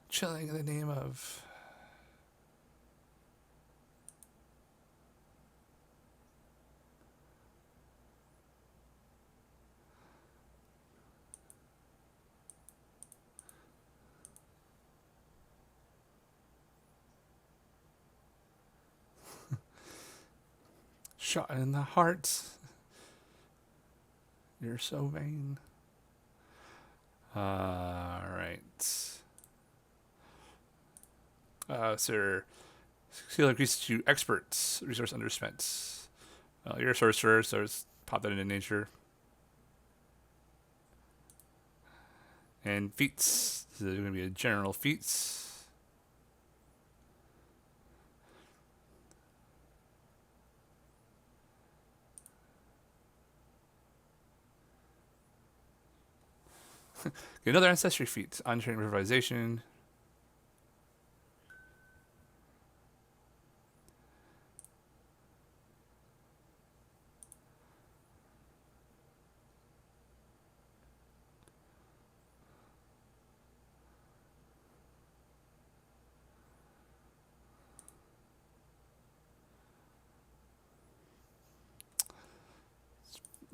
Chilling in the name of. Shot in the heart. You're so vain. Right. Sir. Skill increases to experts. Resource underspent. You're a sorcerer, so just pop that into nature. And feats. This is going to be a general feats. Get another Ancestry Feat. Untrained Improvisation.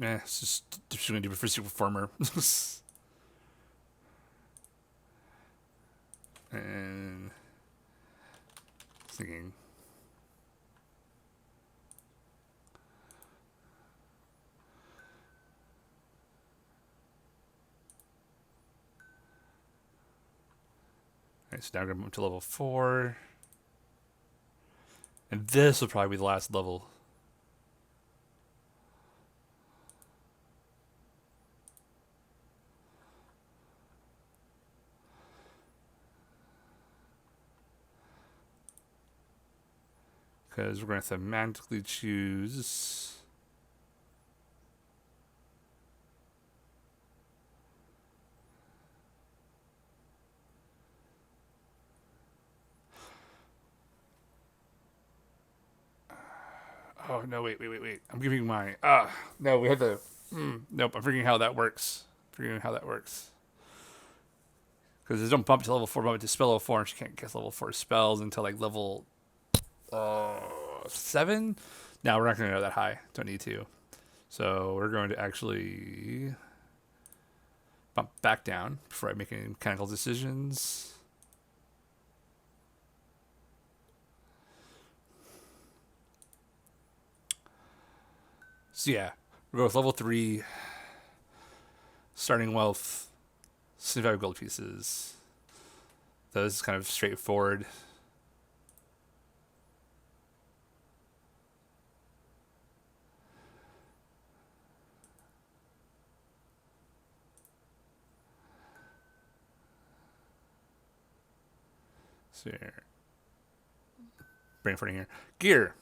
It's just going to do it for Super Performer. And thinking. Alright, so now we're going to move to level 4. And this will probably be the last level. Because we're going to thematically choose. Oh, no, wait. I'm giving my. No, we had to. Nope, I'm figuring how that works. Because they don't bump to level 4, bump to spell level 4, and she can't cast level 4 spells until like level 7. Now we're not going to go that high. Don't need to. So we're going to actually bump back down before I make any mechanical decisions. So yeah, we'll go with level 3, starting wealth, 75 gold pieces. Those is kind of straightforward. So here, brain farting here. Gear.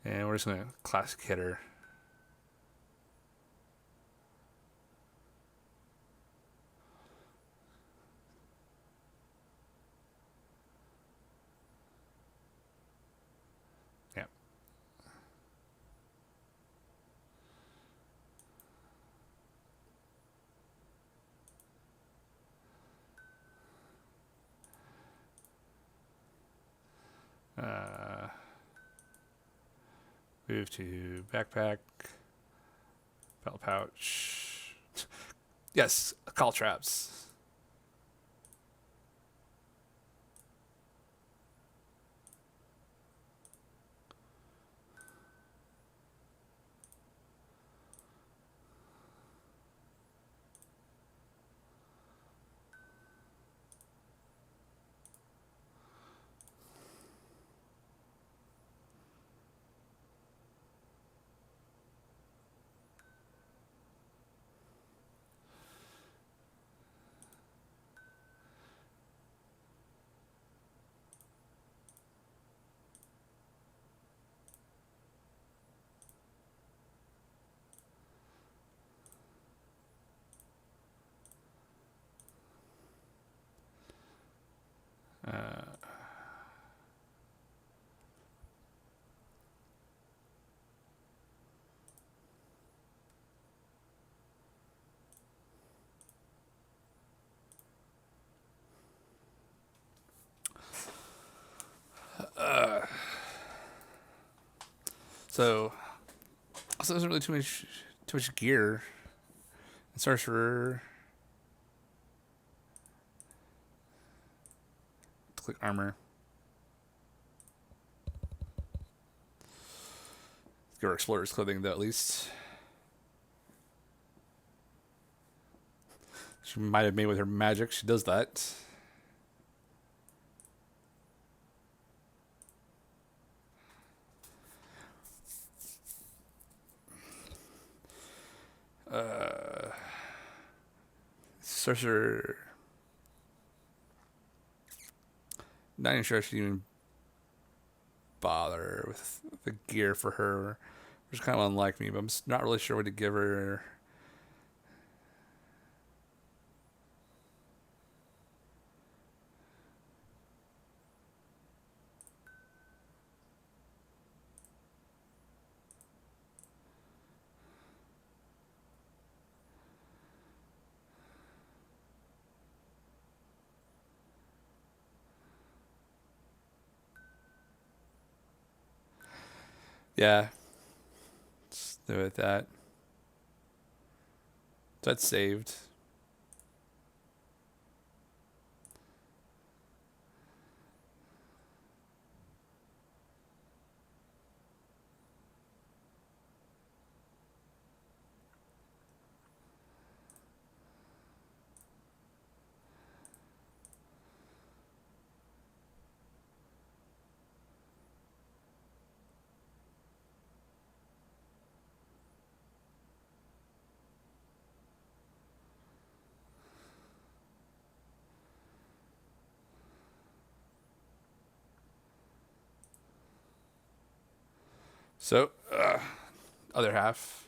And we're just going to classic hitter. Yeah. Move to backpack. Belt pouch. Yes, call traps. So there's really too much gear. Sorcerer. Click armor. Let's give her explorer's clothing though, at least. She might have made with her magic. She does that. Sorcerer. Not even sure I should even bother with the gear for her. which is kind of unlike me, but I'm not really sure what to give her. Yeah, let's do it with that. So that's saved. So, other half.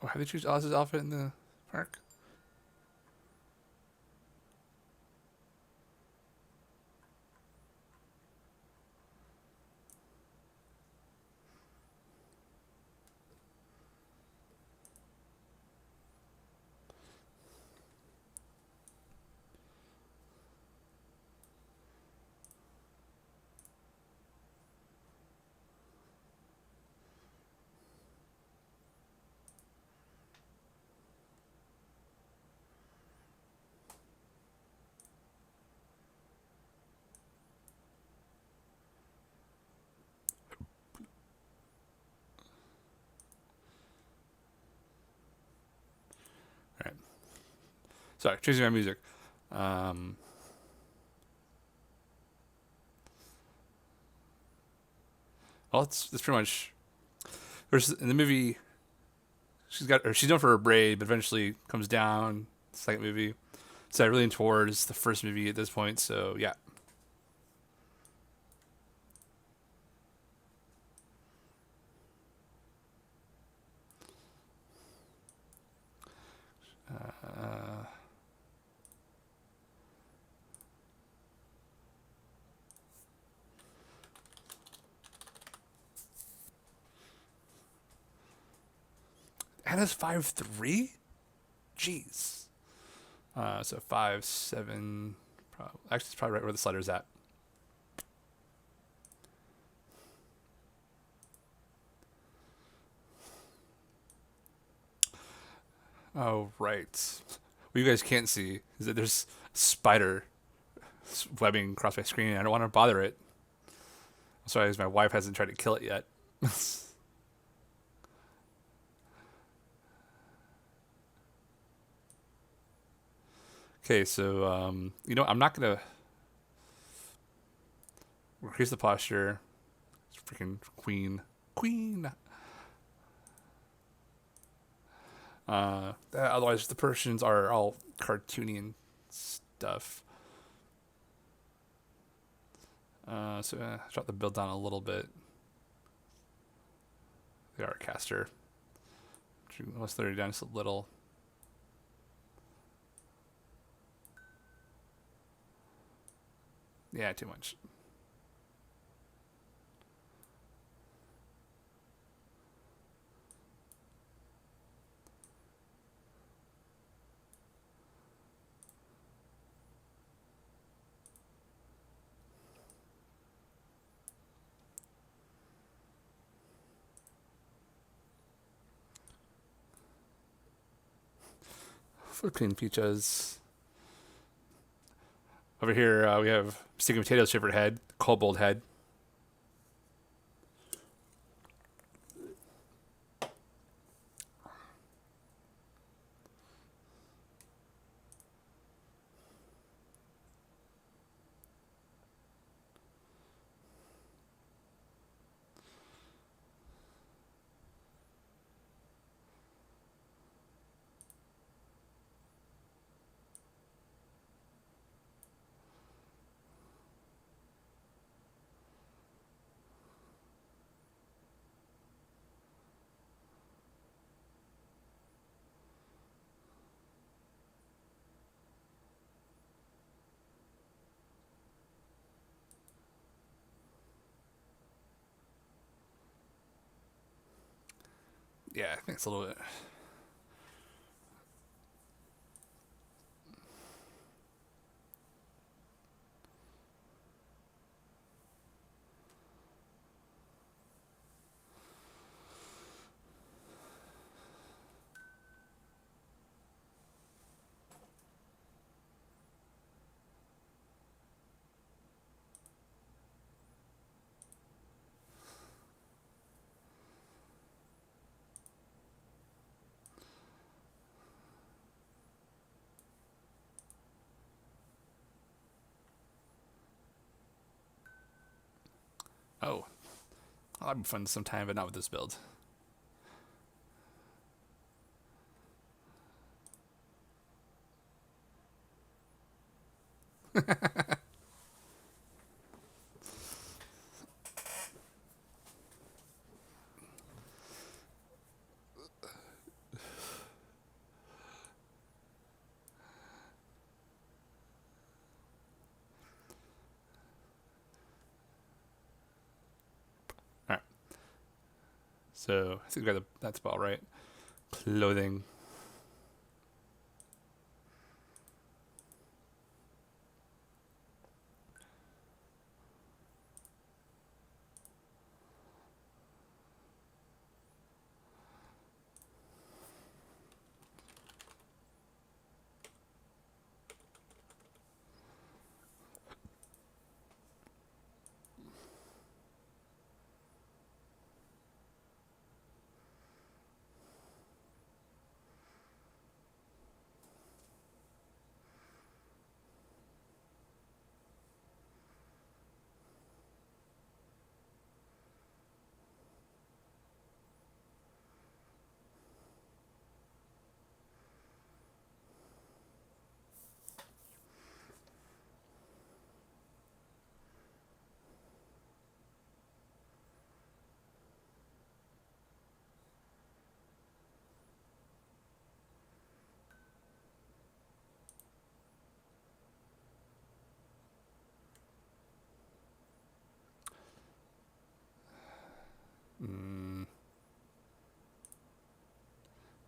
Oh, how did they choose Oz's outfit in the park? All right. Sorry, choosing my music. Um, well, it's pretty much. In the movie, she's known for her braid, but eventually comes down. Second movie, so I really lean towards the first movie at this point. So yeah. Uh, Anna's 5'3". Jeez. So 5'7". Actually, it's probably right where the slider's at. Oh right. What you guys can't see is that there's a spider webbing across my screen. And I don't want to bother it. I'm sorry, as my wife hasn't tried to kill it yet. Okay, so I'm not gonna. increase the posture. It's freaking queen. Otherwise, the Persians are all cartoony and stuff. So drop the build down a little bit. The art caster. Let's throw it down just a little. Yeah, too much. For clean features. Over here, we have sticky potato shivered head, kobold head. Yeah, I think it's a little bit. Oh, that'd be fun sometime, but not with this build. All right. So I think we got that's about right. Clothing.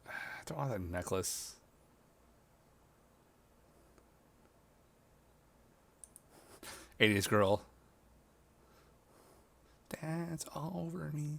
I don't want that necklace. '80s girl. Dance all over me.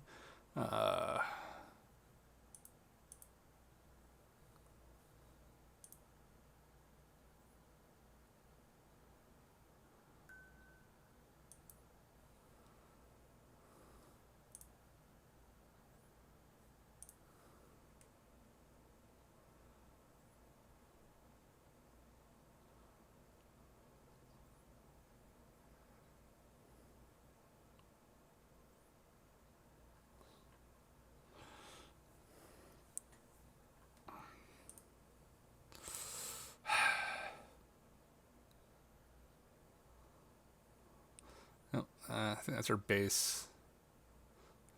think that's our base.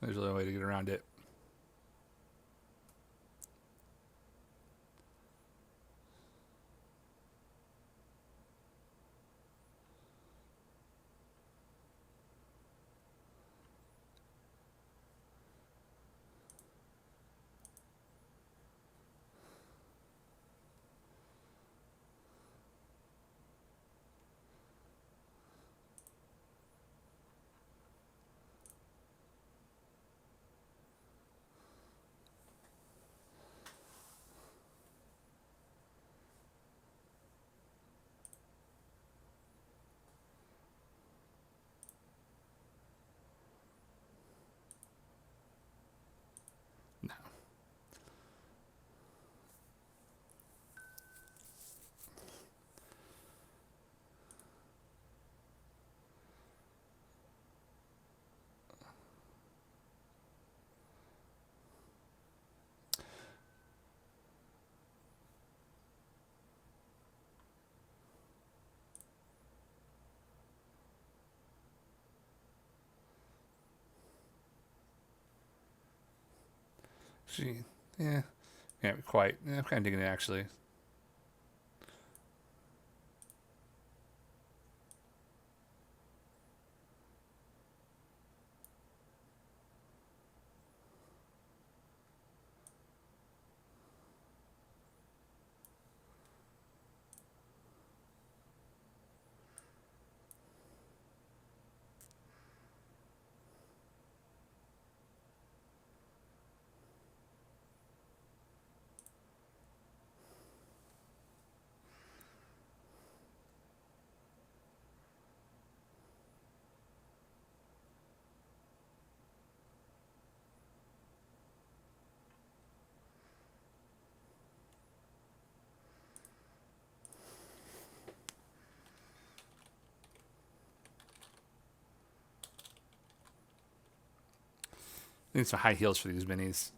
There's really a way to get around it. No. Actually, yeah. Can't quite. Yeah, I'm kind of digging it, actually. I need some high heels for these minis.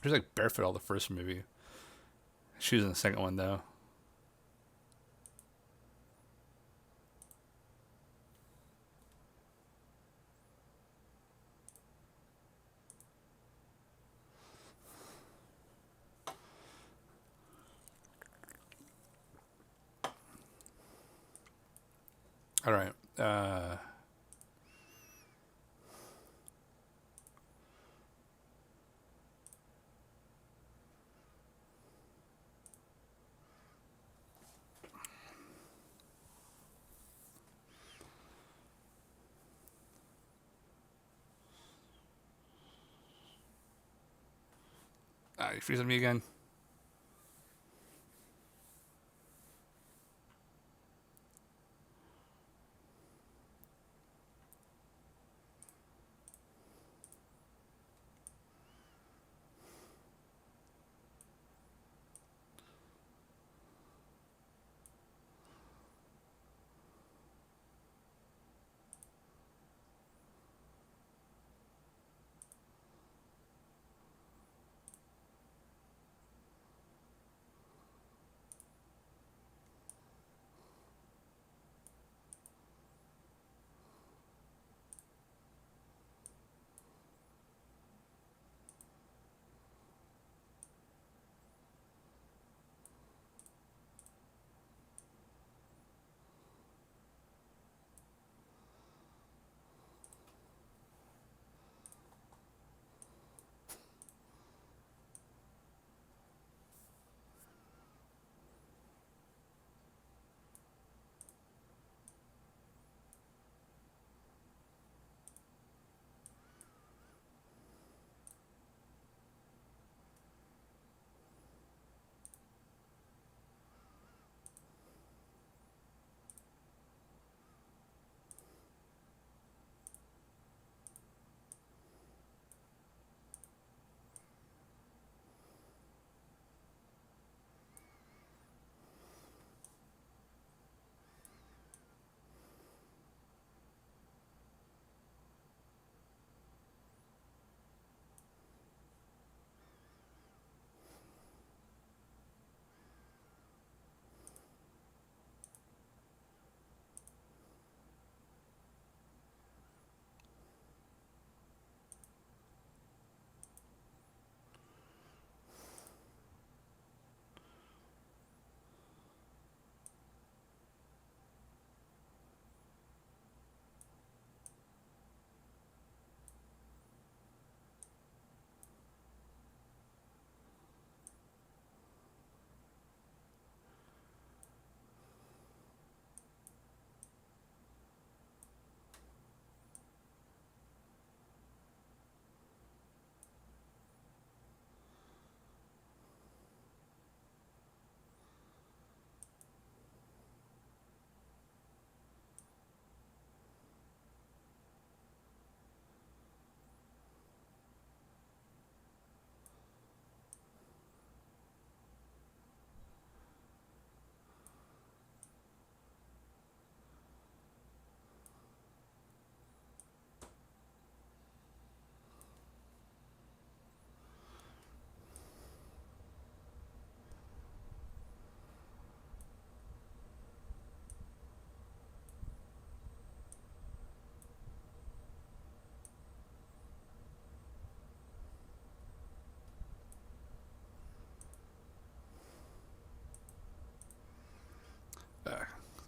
She's like barefoot all the first movie. Shoes in the second one, though. All right. You freezing me again?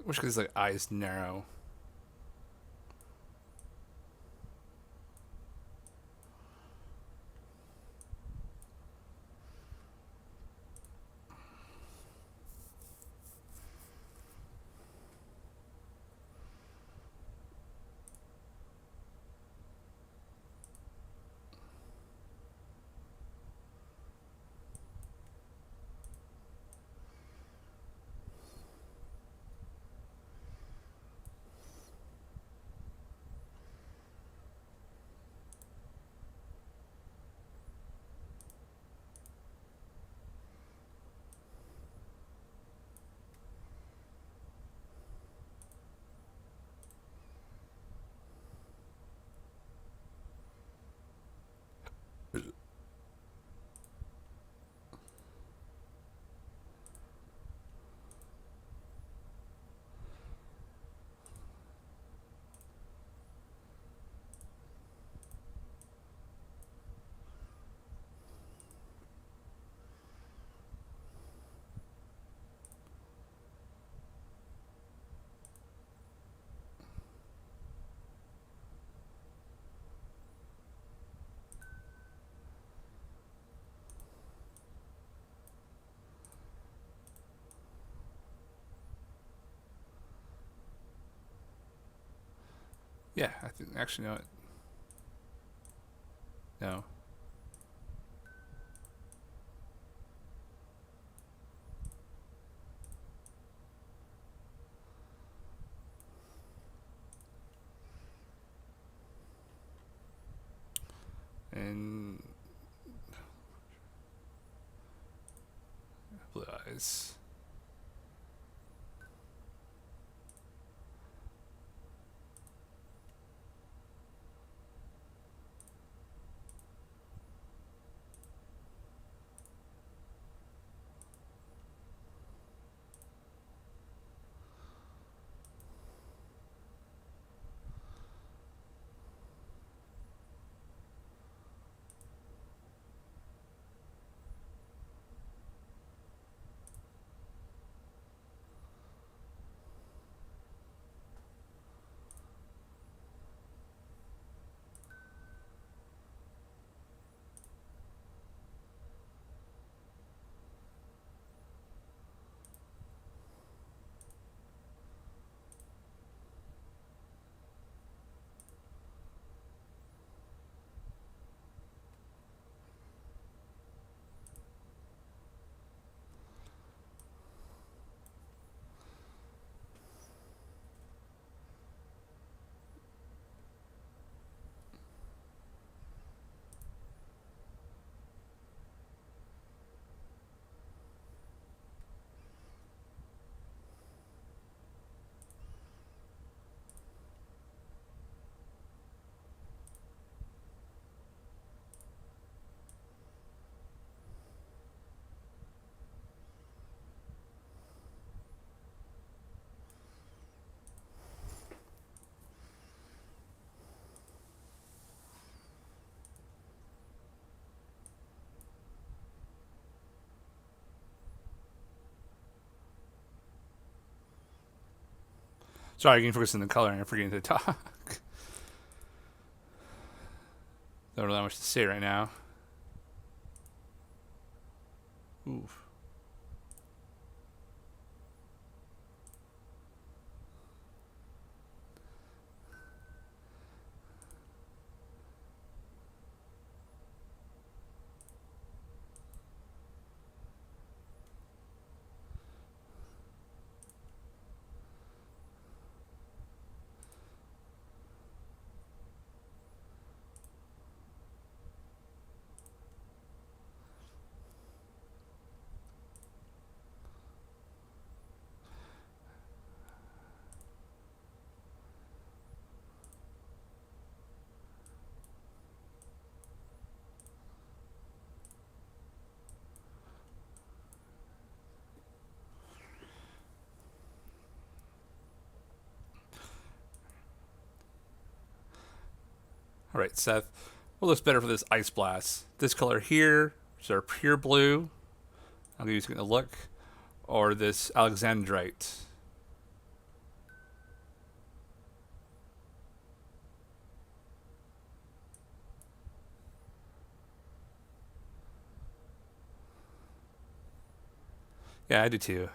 wish his like eyes narrow. Yeah, I think actually no. No. And blue eyes. Sorry, I can focus on the color and I'm forgetting to talk. Don't really have much to say right now. Oof. All right, Seth. What looks better for this ice blast? This color here, is our pure blue. I'll give you a look, or this alexandrite. Yeah, I do too.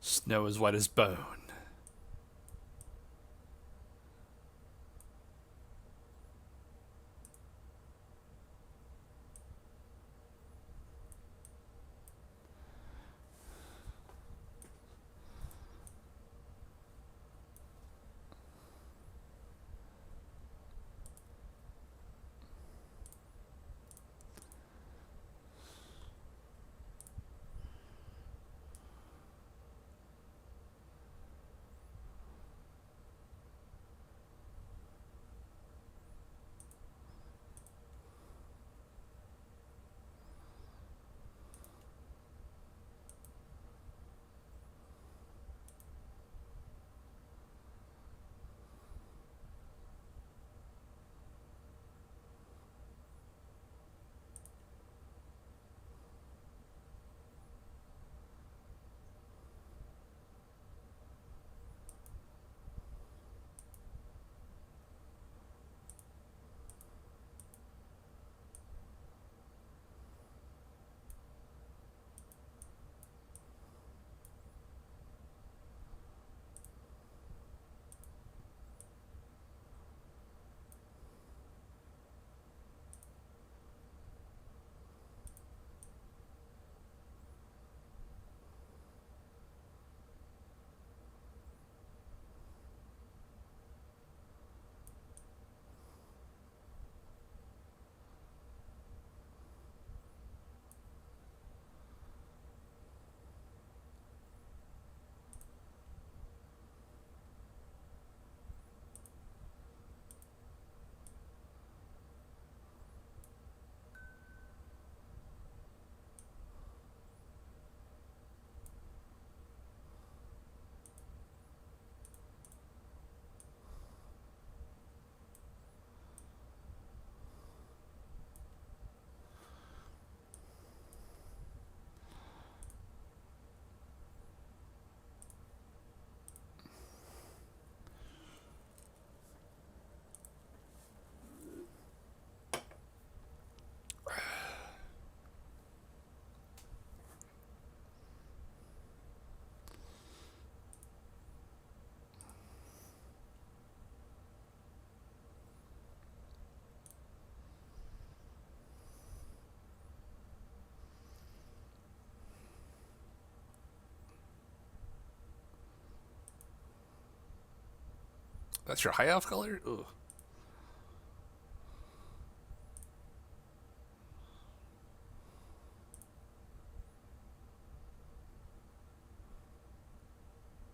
Snow is white as bone. That's your high elf color? Ooh.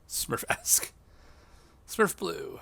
Smurf-esque. Smurf blue.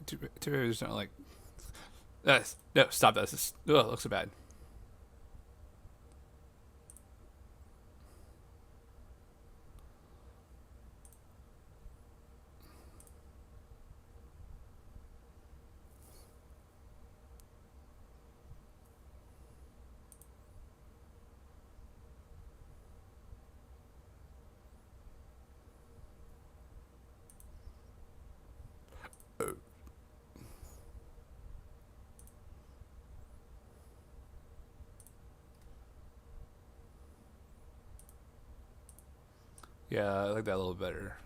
Two babies don't like. No, stop that. This it looks so bad. Yeah, I like that a little better.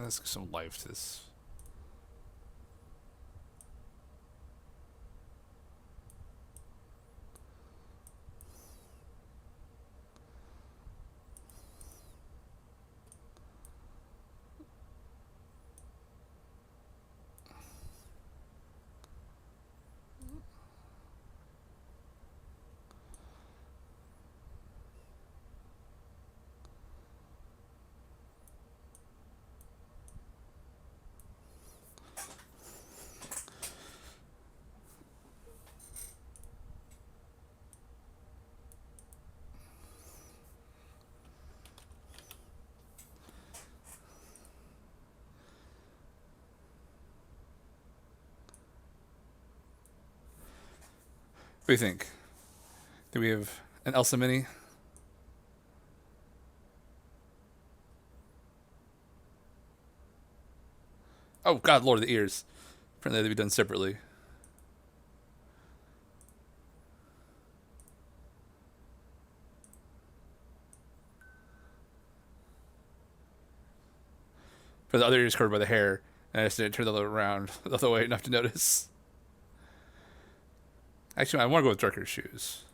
Let's get some life to this. What do you think? Do we have an Elsa mini? Oh God, Lord, the ears. Apparently, they be done separately. For the other ears covered by the hair, and I just didn't turn the other around the other way enough to notice. Actually, I want to go with darker shoes.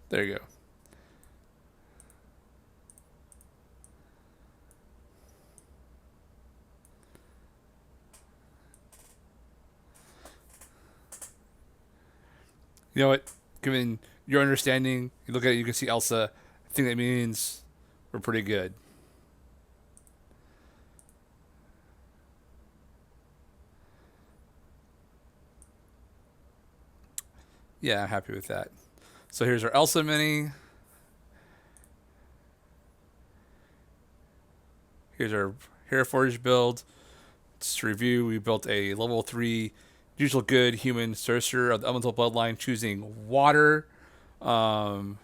There you go. You know what? Given your understanding, you look at it, you can see Elsa. I think that means we're pretty good. Yeah, I'm happy with that. So here's our Elsa mini. Here's our HeroForge build. Just to review, we built a level 3 usual good human sorcerer of the Elemental Bloodline, choosing water, um,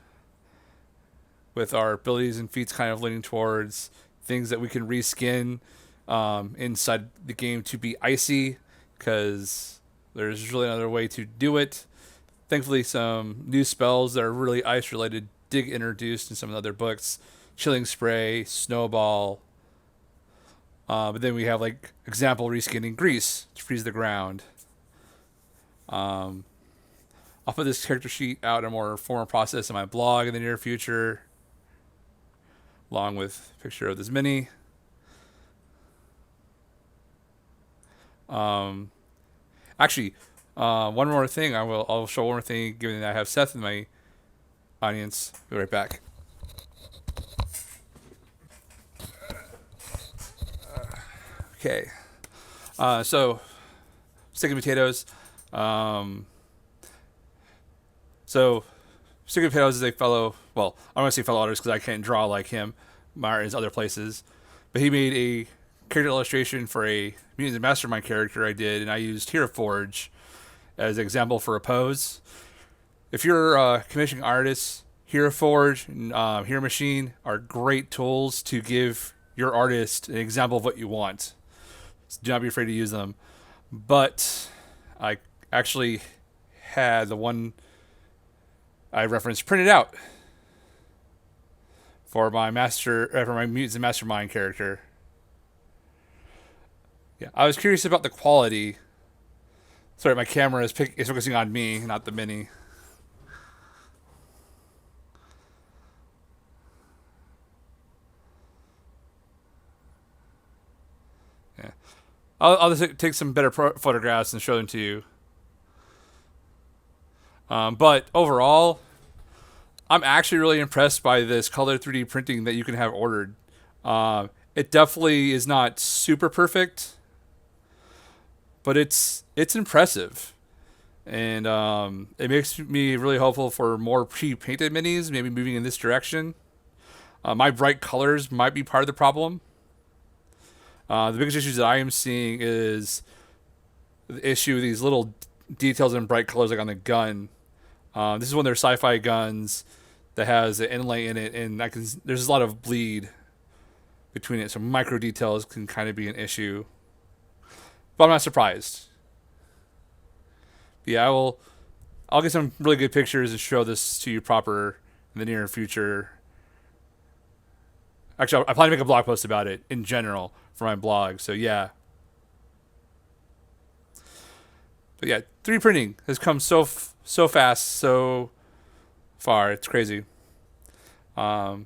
with our abilities and feats kind of leaning towards things that we can reskin inside the game to be icy, because there's really another way to do it. Thankfully, some new spells that are really ice related did get introduced in some of the other books. Chilling Spray, Snowball. But then we have like example reskinning grease to freeze the ground. I'll put this character sheet out in a more formal process in my blog in the near future, along with a picture of this mini. Actually, one more thing. I'll show one more thing, given that I have Seth in my audience. Be right back. Okay. So, steak and potatoes. So, Sticky Potatoes is a fellow, well, I don't want to say fellow artist because I can't draw like him. My art is other places. But he made a character illustration for a Mutants Mastermind character I did, and I used HeroForge as an example for a pose. If you're a commissioning artist, HeroForge and Hero Machine are great tools to give your artist an example of what you want. So do not be afraid to use them. But I actually had the one I referenced printed out for my Mutants and Mastermind character. Yeah, I was curious about the quality. Sorry, my camera is focusing on me, not the mini. Yeah, I'll just take some better photographs and show them to you. But overall, I'm actually really impressed by this color 3D printing that you can have ordered. It definitely is not super perfect, but it's impressive, and it makes me really hopeful for more pre-painted minis, maybe moving in this direction. My bright colors might be part of the problem. The biggest issues that I am seeing is the issue of these little details in bright colors, like on the gun. This is one of their sci-fi guns that has an inlay in it, and there's a lot of bleed between it, so micro details can kind of be an issue. But I'm not surprised. But yeah, I'll get some really good pictures and show this to you proper in the near future. Actually, I plan to make a blog post about it in general for my blog. So yeah. But yeah, 3D printing has come so fast, so far. It's crazy. Not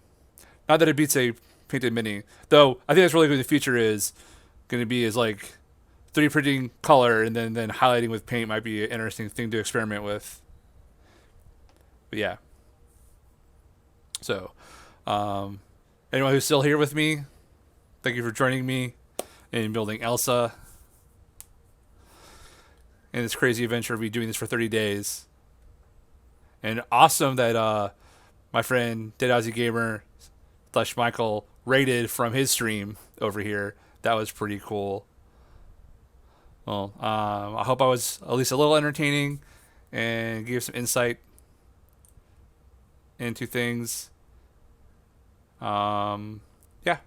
that it beats a painted mini, though. I think that's really good. The future is going to be is like 3D printing color and then highlighting with paint might be an interesting thing to experiment with. But yeah. So, anyone who's still here with me, thank you for joining me in building Elsa in this crazy adventure of me doing this for 30 days. And awesome that my friend Dead Aussie Gamer / Michael rated from his stream over here. That was pretty cool. Well, I hope I was at least a little entertaining and gave some insight into things. Yeah.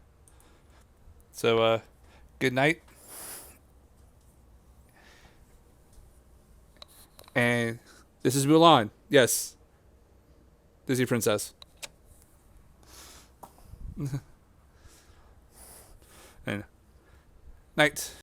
So, good night. And this is Mulan. Yes. Disney princess. And night.